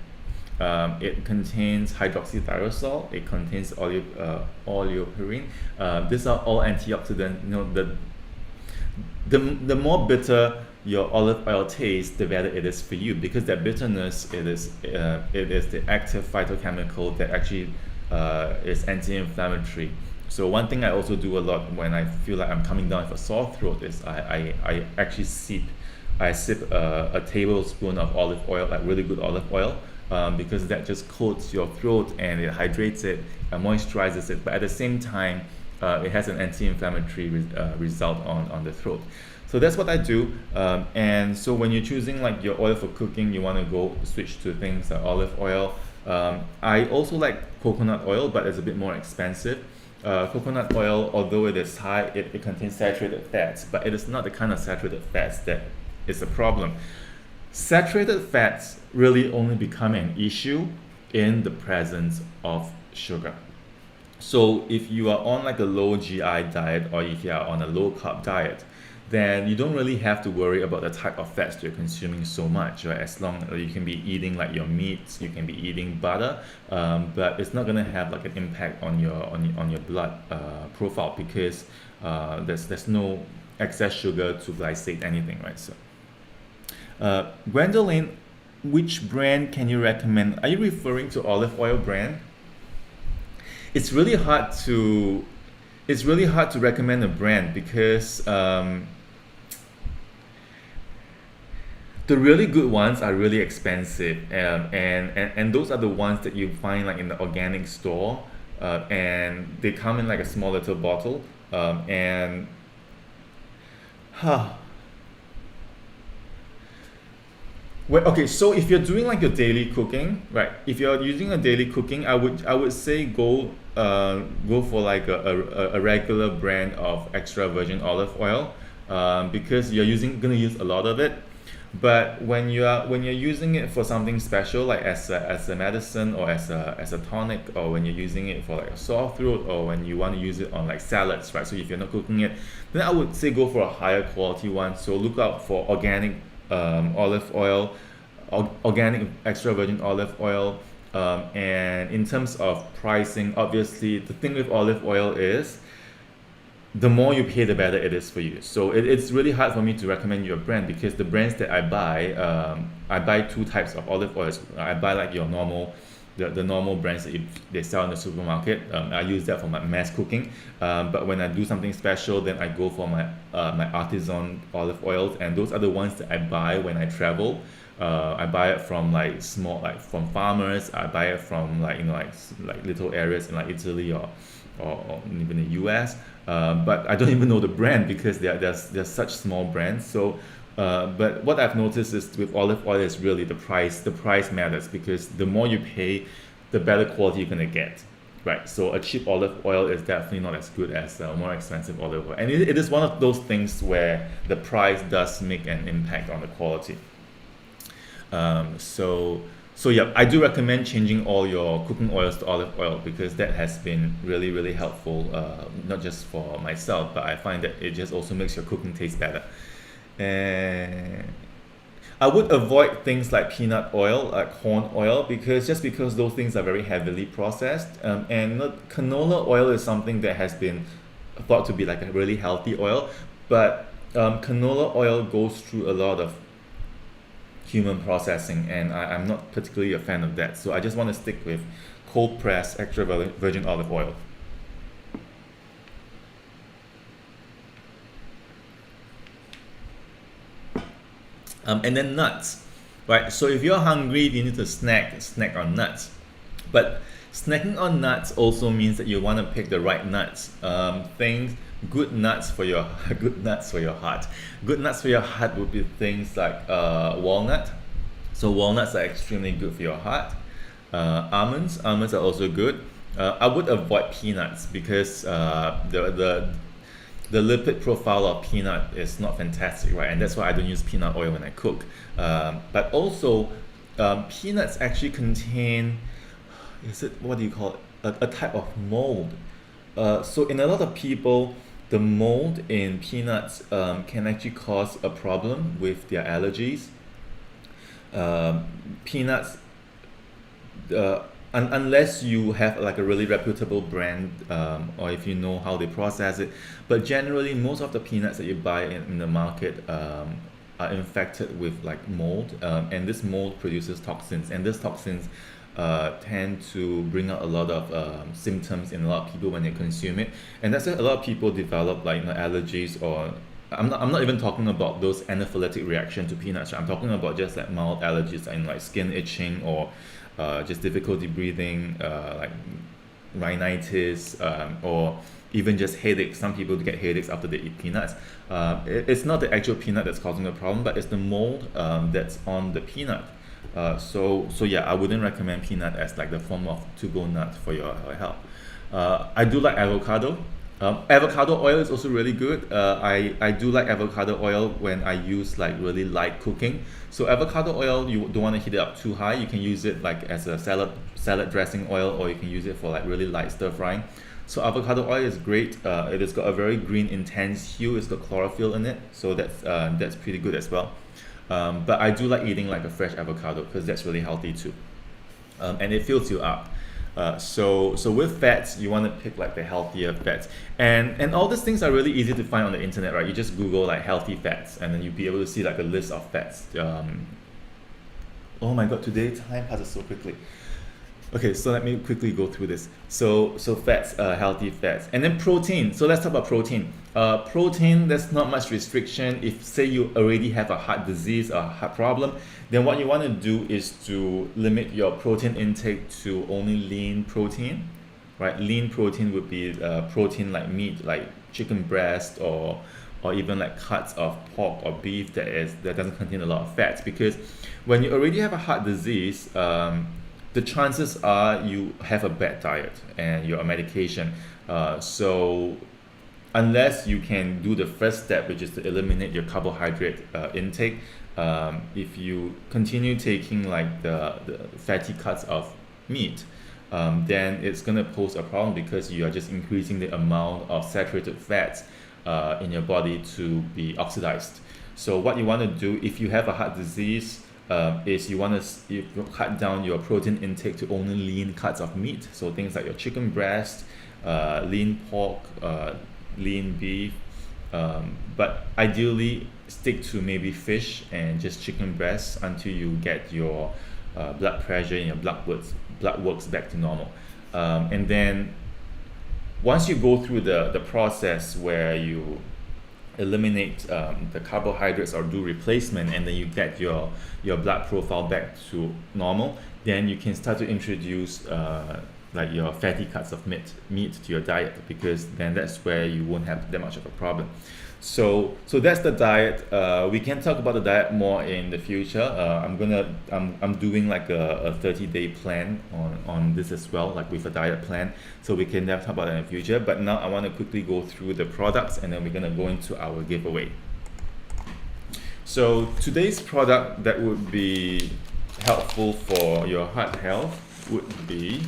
It contains hydroxytyrosol. It contains oleoperine. These are all antioxidants. The more bitter your olive oil tastes, the better it is for you, because that bitterness, it is the active phytochemical that actually is anti-inflammatory. So one thing I also do a lot when I feel like I'm coming down with a sore throat is I actually sip a tablespoon of olive oil, like really good olive oil, because that just coats your throat and it hydrates it, moisturizes it, but at the same time it has an anti-inflammatory result on the throat. So that's what I do. And so when you're choosing like your oil for cooking, you want to switch to things like olive oil. I also like coconut oil, but it's a bit more expensive. Coconut oil, although it is high, it contains saturated fats, but it is not the kind of saturated fats that is a problem. Saturated fats really only become an issue in the presence of sugar. So if you are on like a low GI diet, or if you are on a low carb diet, then you don't really have to worry about the type of fats you're consuming so much, right? As long as you can be eating like your meats, you can be eating butter, but it's not gonna have like an impact on your blood profile, because there's no excess sugar to glycate anything, right? So, Gwendolyn, which brand can you recommend? Are you referring to olive oil brand? It's really hard to recommend a brand, because the really good ones are really expensive, and those are the ones that you find like in the organic store, and they come in like a small little bottle, and well, okay, so if you're doing like your daily cooking, right? If you're using a daily cooking, I would say go for like a regular brand of extra virgin olive oil, because you're gonna use a lot of it. But when you're using it for something special, like as a medicine, or as a tonic, or when you're using it for like a sore throat, or when you want to use it on like salads, right? So if you're not cooking it, then I would say go for a higher quality one. So look out for organic olive oil, organic extra virgin olive oil. And in terms of pricing, obviously the thing with olive oil is, the more you pay, the better it is for you. So it's really hard for me to recommend you a brand, because the brands that I buy two types of olive oils. I buy like your normal, the normal brands that they sell in the supermarket. I use that for my mass cooking. But when I do something special, then I go for my artisan olive oils, and those are the ones that I buy when I travel. I buy it from like from farmers. I buy it from like like little areas in like Italy or even the US. But I don't even know the brand, because they're such small brands. So but what I've noticed is with olive oil is really the price. The price matters, because the more you pay, the better quality you're gonna get, right? So a cheap olive oil is definitely not as good as a more expensive olive oil, and it is one of those things where the price does make an impact on the quality. So yeah, I do recommend changing all your cooking oils to olive oil, because that has been really, really helpful, not just for myself, but I find that it just also makes your cooking taste better. And I would avoid things like peanut oil, like corn oil, because those things are very heavily processed. And canola oil is something that has been thought to be like a really healthy oil, but canola oil goes through a lot of human processing, and I'm not particularly a fan of that. So I just want to stick with cold pressed extra virgin olive oil. And then nuts, right? So if you're hungry, you need to snack on nuts. But snacking on nuts also means that you want to pick the right nuts. Good nuts for your good nuts for your heart. Good nuts for your heart would be things like walnut, So walnuts are extremely good for your heart. Almonds are also good. I would avoid peanuts because the lipid profile of peanut is not fantastic, right? And that's why I don't use peanut oil when I cook. But also, peanuts actually contain, is it, what do you call it? A type of mold. So in a lot of people, the mold in peanuts can actually cause a problem with their allergies. Peanuts, unless you have like a really reputable brand, or if you know how they process it, but generally most of the peanuts that you buy in the market are infected with like mold, and this mold produces toxins, and these toxins tend to bring out a lot of symptoms in a lot of people when they consume it, and that's why a lot of people develop like, allergies, or I'm not even talking about those anaphylactic reaction to peanuts. I'm talking about just like mild allergies and like skin itching, or just difficulty breathing, like rhinitis, or even just headaches. Some people get headaches after they eat peanuts. It's not the actual peanut that's causing the problem, but it's the mold that's on the peanut. So yeah, I wouldn't recommend peanut as like the form of to-go nut for your health. I do like avocado. Avocado oil is also really good. I do like avocado oil when I use like really light cooking. So avocado oil, you don't want to heat it up too high. You can use it like as a salad dressing oil, or you can use it for like really light stir frying. So avocado oil is great. It has got a very green intense hue. It's got chlorophyll in it, so that's pretty good as well. But I do like eating like a fresh avocado because that's really healthy too, and it fills you up. So with fats, you want to pick like the healthier fats, and all these things are really easy to find on the internet, right? You just Google like healthy fats, and then you'll be able to see like a list of fats. Oh my God, today time passes so quickly. Okay, so let me quickly go through this. So fats, healthy fats, and then protein. So let's talk about protein. Protein, there's not much restriction. If say you already have a heart disease or heart problem, then what you want to do is to limit your protein intake to only lean protein, right? Lean protein would be protein like meat, like chicken breast, or even like cuts of pork or beef that doesn't contain a lot of fats. Because when you already have a heart disease, the chances are you have a bad diet and you're on medication. So unless you can do the first step, which is to eliminate your carbohydrate intake, if you continue taking like the fatty cuts of meat, then it's going to pose a problem because you are just increasing the amount of saturated fats in your body to be oxidized. So what you want to do if you have a heart disease, is you want to cut down your protein intake to only lean cuts of meat, so things like your chicken breast, lean pork, lean beef, but ideally stick to maybe fish and just chicken breast until you get your blood pressure and your blood works back to normal, and then once you go through the process where you eliminate the carbohydrates or do replacement, and then you get your blood profile back to normal, then you can start to introduce like your fatty cuts of meat to your diet, because then that's where you won't have that much of a problem. So that's the diet. We can talk about the diet more in the future. I'm doing like a 30-day plan on this as well, like with a diet plan. So we can talk about that in the future. But now I want to quickly go through the products, and then we're gonna go into our giveaway. So today's product that would be helpful for your heart health would be.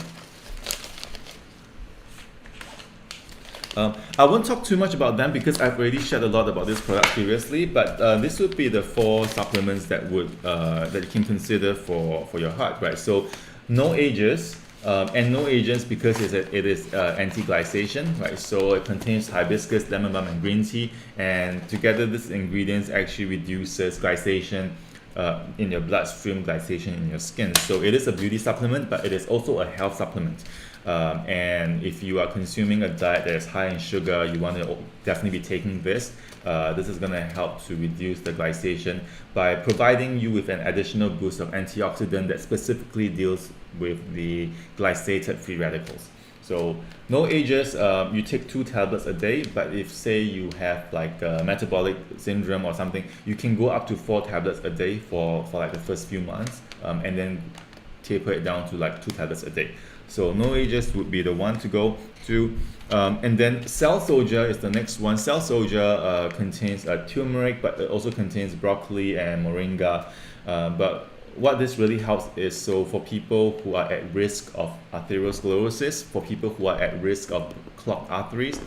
I won't talk too much about them because I've already shared a lot about this product previously, but this would be the 4 supplements that you can consider for your heart, right? So no ages, and no agents because it is anti-glycation, right? So it contains hibiscus, lemon balm, and green tea, and together these ingredients actually reduces glycation in your bloodstream, glycation in your skin. So it is a beauty supplement, but it is also a health supplement. And if you are consuming a diet that is high in sugar, you want to definitely be taking this. This is going to help to reduce the glycation by providing you with an additional boost of antioxidant that specifically deals with the glycated free radicals. So no ages, you take 2 tablets a day, but if say you have like metabolic syndrome or something, you can go up to 4 tablets a day for like the first few months, and then taper it down to like 2 tablets a day. So no ages would be the one to go to. And then Cell Soldier is the next one. Cell Soldier contains turmeric, but it also contains broccoli and moringa. But what this really helps is, so for people who are at risk of arteriosclerosis, for people who are at risk of clogged arteries,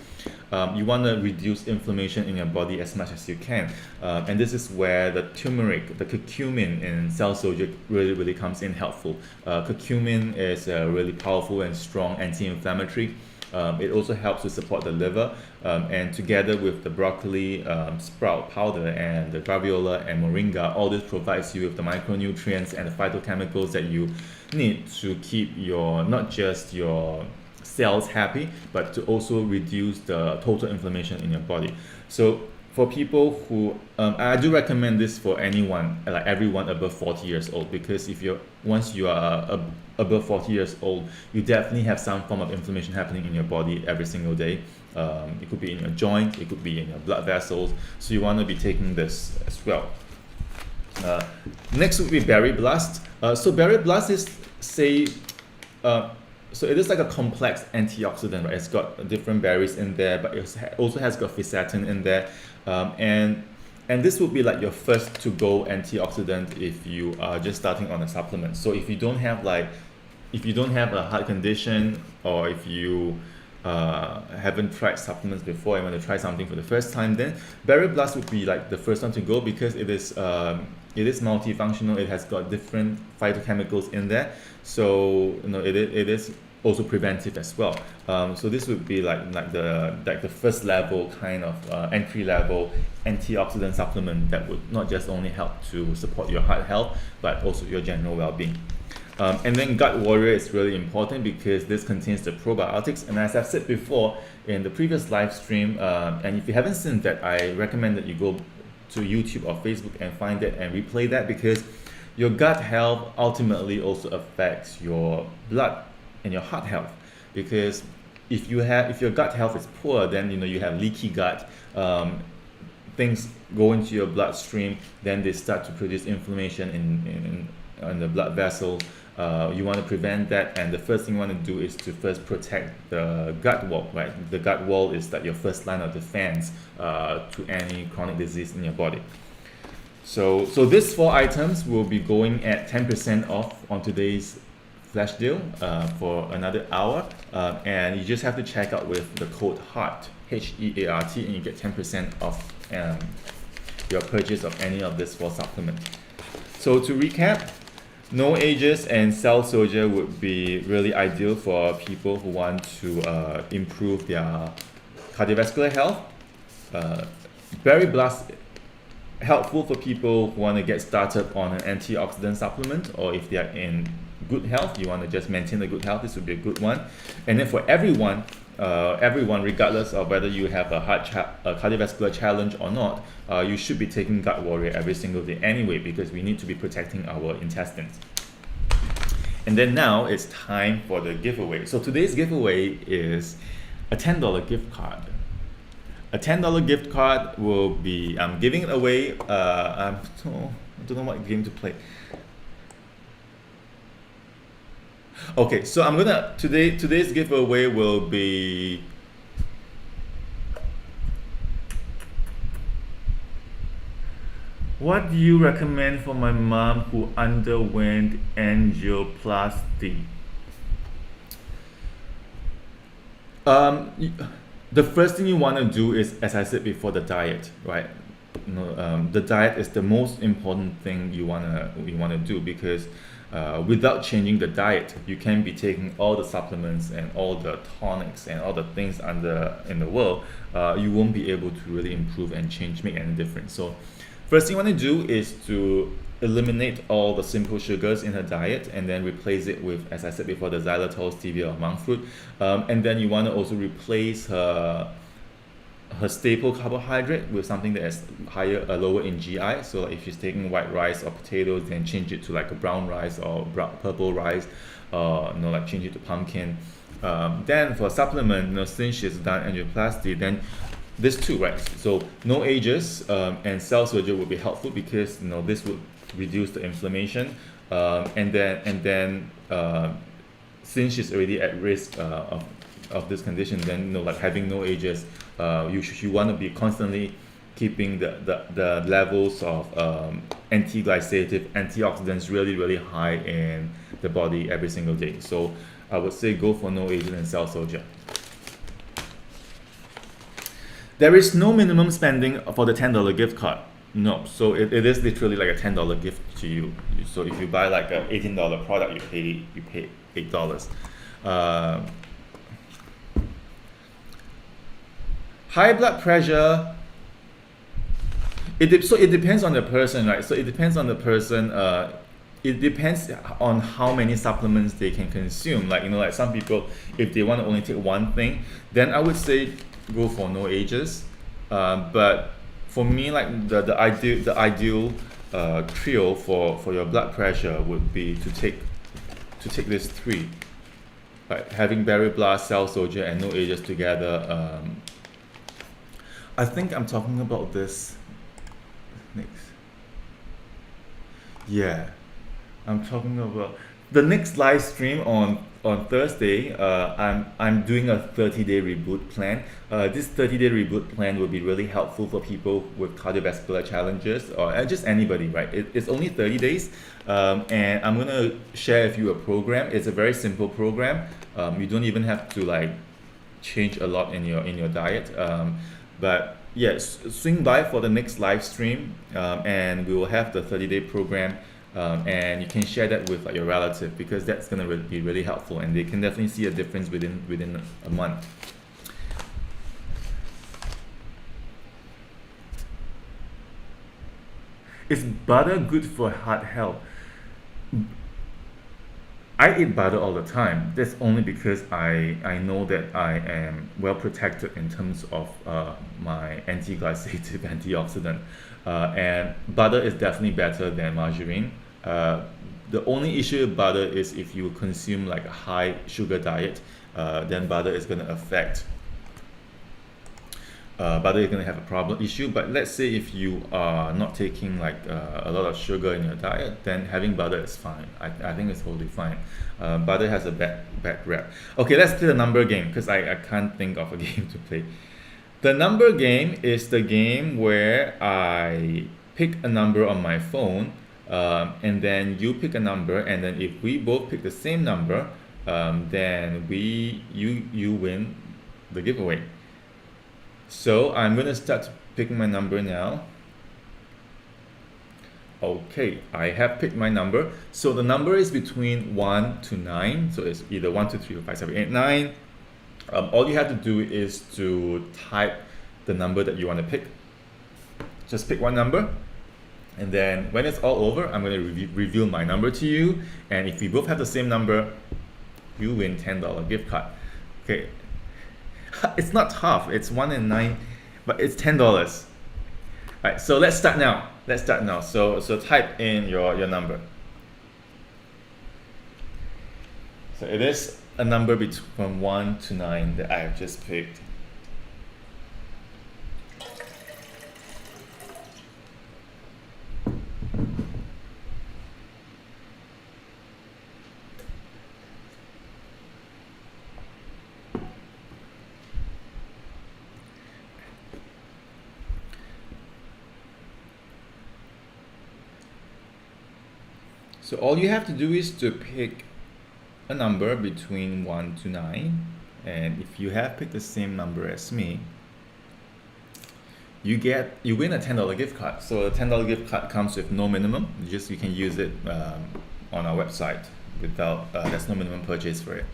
you want to reduce inflammation in your body as much as you can. And this is where the turmeric, the curcumin in Cell Soldier really comes in helpful. Curcumin is a really powerful and strong anti-inflammatory. It also helps to support the liver, and together with the broccoli sprout powder and the graviola and moringa, all this provides you with the micronutrients and the phytochemicals that you need to keep your, not just your cells happy, but to also reduce the total inflammation in your body. So for people who, I do recommend this for anyone, like everyone above 40 years old, because once you are above 40 years old, you definitely have some form of inflammation happening in your body every single day. It could be in your joint, it could be in your blood vessels, so you want to be taking this as well. Next would be Berry Blast. So Berry Blast is, so it is like a complex antioxidant, right? It's got different berries in there, but it also has got fisetin in there. And this would be like your first to-go antioxidant if you are just starting on a supplement. So if you don't have a heart condition, or if you haven't tried supplements before and want to try something for the first time, then Berry Blast would be like the first one to go, because it is multifunctional. It has got different phytochemicals in there, so it is also preventive as well. So this would be like the first level kind of entry level antioxidant supplement that would not just only help to support your heart health, but also your general well-being. And then Gut Warrior is really important because this contains the probiotics, and as I've said before in the previous live stream, and if you haven't seen that, I recommend that you go to YouTube or Facebook and find it and replay that, because your gut health ultimately also affects your blood and your heart health. Because if your gut health is poor, then you have leaky gut, things go into your bloodstream, then they start to produce inflammation in the blood vessels. You want to prevent that, and the first thing you want to do is to first protect the gut wall, right? The gut wall is like your first line of defense to any chronic disease in your body. So these 4 items will be going at 10% off on today's flash deal for another hour, and you just have to check out with the code HEART, HEART, and you get 10% off your purchase of any of these 4 supplements. So to recap, No Ages and Cell Soldier would be really ideal for people who want to improve their cardiovascular health. Berry Blast, helpful for people who want to get started on an antioxidant supplement, or if they are in good health, you want to just maintain the good health, this would be a good one. And then for everyone, regardless of whether you have a cardiovascular challenge or not, you should be taking Gut Warrior every single day anyway, because we need to be protecting our intestines. And then now it's time for the giveaway. So today's giveaway is a $10 gift card. A $10 gift card will be, I'm giving it away. I don't know what game to play. Okay, so I'm gonna, today's giveaway will be what do you recommend for my mom who underwent angioplasty? The first thing you want to do is, as I said before, the diet, right? The diet is the most important thing you wanna do, because without changing the diet, you can be taking all the supplements and all the tonics and all the things in the world. You won't be able to really improve and make any difference. So first thing you want to do is to eliminate all the simple sugars in her diet, and then replace it with, as I said before, the xylitol, stevia, or monk fruit. And then you want to also replace her staple carbohydrate with something that is lower in GI. So if she's taking white rice or potatoes, then change it to like a brown rice or purple rice, like change it to pumpkin. Then for supplement, since it's done angioplasty, then this too, right? So no ages and cell surgery would be helpful because this would reduce the inflammation, and then since she's already at risk of this condition, then like having no ages, you want to be constantly keeping the levels of anti-glycative antioxidants really high in the body every single day. So I would say go for no agent and cell soldier. There is no minimum spending for the $10 gift card. No, so it is literally like a $10 gift to you. So if you buy like a $18 product, you pay $8. High blood pressure. So it depends on the person, right? So it depends on the person. It depends on how many supplements they can consume. Like some people, if they want to only take one thing, then I would say go for no ages. But for me, like the ideal trio for your blood pressure would be to take these three, right? Having berry blast, cell soldier, and no ages together. I think I'm talking about this next. Yeah, I'm talking about the next live stream on Thursday. I'm doing a 30-day reboot plan. This 30-day reboot plan will be really helpful for people with cardiovascular challenges or just anybody, right? It's only 30 days, and I'm gonna share with you a program. It's a very simple program. You don't even have to like change a lot in your diet. But yes, swing by for the next live stream, and we will have the 30-day program. And you can share that with your relative because that's going to be really helpful, and they can definitely see a difference within a month. Is butter good for heart health? I eat butter all the time. That's only because I know that I am well protected in terms of my anti-glycative antioxidant. And butter is definitely better than margarine. The only issue with butter is if you consume like a high sugar diet, then butter is going to affect. Butter is going to have a problem issue. But let's say if you are not taking like a lot of sugar in your diet, then having butter is fine. I think it's totally fine. Butter has a bad rep. Okay, let's play the number game because I can't think of a game to play. The number game is the game where I pick a number on my phone, and then you pick a number, and then if we both pick the same number, then you win the giveaway. So I'm gonna start picking my number now. Okay, I have picked my number. So the number is between 1 to 9. So it's either 1, 2, 3, 4, 5, 7, 8, 9. All you have to do is to type the number that you want to pick. Just pick one number, and then when it's all over, I'm going to reveal my number to you, and if we both have the same number, you win $10 gift card. Okay, it's not tough. It's 1 and 9, but it's $10. Right, so let's start now. So type in your number. So it is a number from 1 to 9 that I have just picked. So all you have to do is to pick a number between 1 to 9, and if you have picked the same number as me, you win a $10 gift card. So a $10 gift card comes with no minimum. You can use it on our website without there's no minimum purchase for it.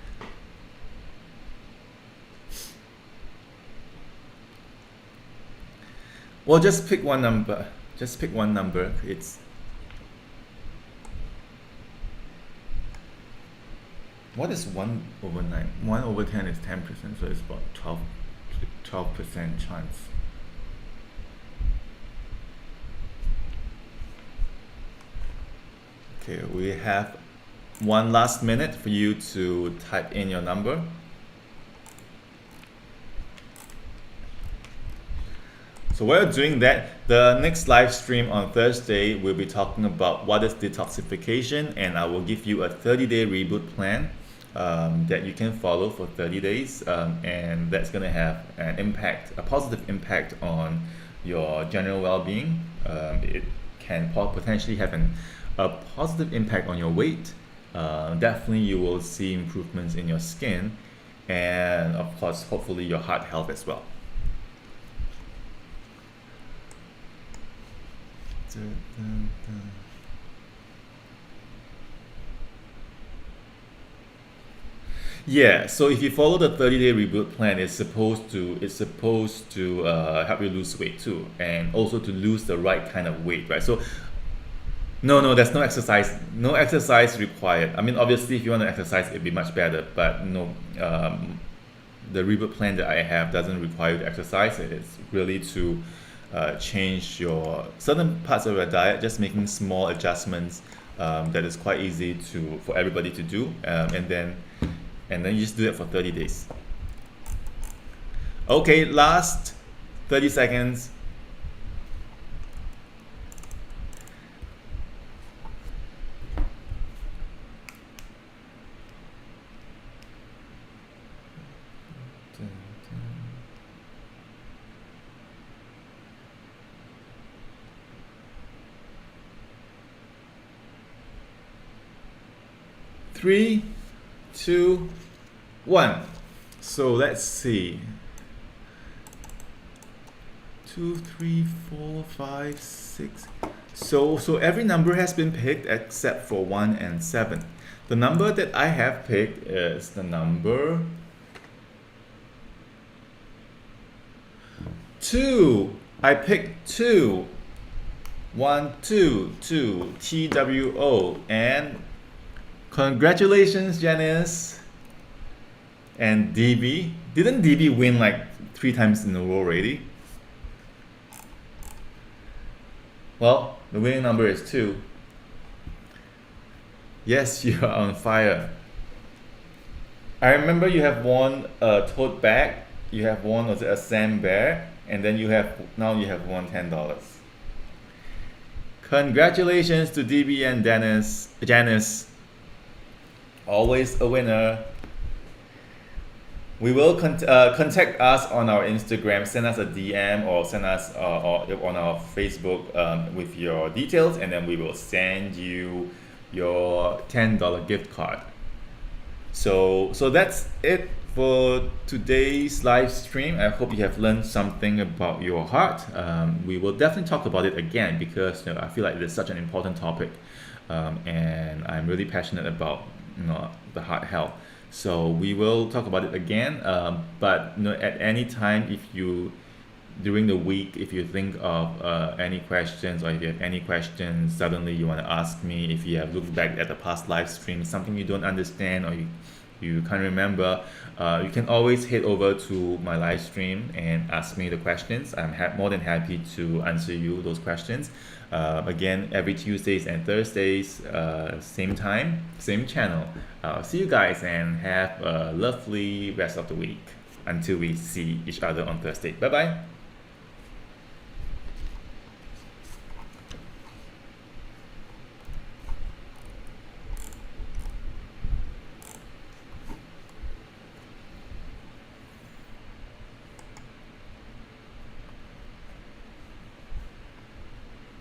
Well, just pick one number. It's what is 1 over 9? 1 over 10 is 10%, so it's about 12% chance. Okay, we have one last minute for you to type in your number. So while doing that, the next live stream on Thursday, we'll be talking about what is detoxification, and I will give you a 30-day reboot plan that you can follow for 30 days, and that's going to have an impact, a positive impact on your general well-being. It can potentially have a positive impact on your weight. Definitely, you will see improvements in your skin, and of course, hopefully, your heart health as well. Yeah, so if you follow the 30-day reboot plan, it's supposed to help you lose weight too, and also to lose the right kind of weight, right? So no, there's no exercise required. I mean, obviously, if you want to exercise, it'd be much better, but no, the reboot plan that I have doesn't require you to exercise. It's really to change your certain parts of your diet, just making small adjustments that is quite easy for everybody to do, and then you just do it for 30 days. Okay, last 30 seconds. Three, two, one. So let's see. 2, 3, 4, 5, 6. So every number has been picked except for 1 and 7. The number that I have picked is the number 2. I picked 2. 1, 2, 2, TWO, and congratulations, Janice. And DB. Didn't DB win like 3 times in a row already? Well, the winning number is 2. Yes, you are on fire. I remember you have won a tote bag. You have won, was it a Sam Bear? And then now you have won $10. Congratulations to DB and Janice. Always a winner. We will contact us on our Instagram, send us a DM, or send us or on our Facebook with your details, and then we will send you your $10 gift card. So that's it for today's live stream. I hope you have learned something about your heart. We will definitely talk about it again because I feel like it's such an important topic, and I'm really passionate about the heart health. So we will talk about it again, but at any time, during the week, if you think of any questions, or if you have any questions suddenly you want to ask me, if you have looked back at the past live stream, something you don't understand or you can't remember, you can always head over to my live stream and ask me the questions. I'm more than happy to answer you those questions. Again, every Tuesdays and Thursdays, same time, same channel. See you guys and have a lovely rest of the week until we see each other on Thursday. Bye bye.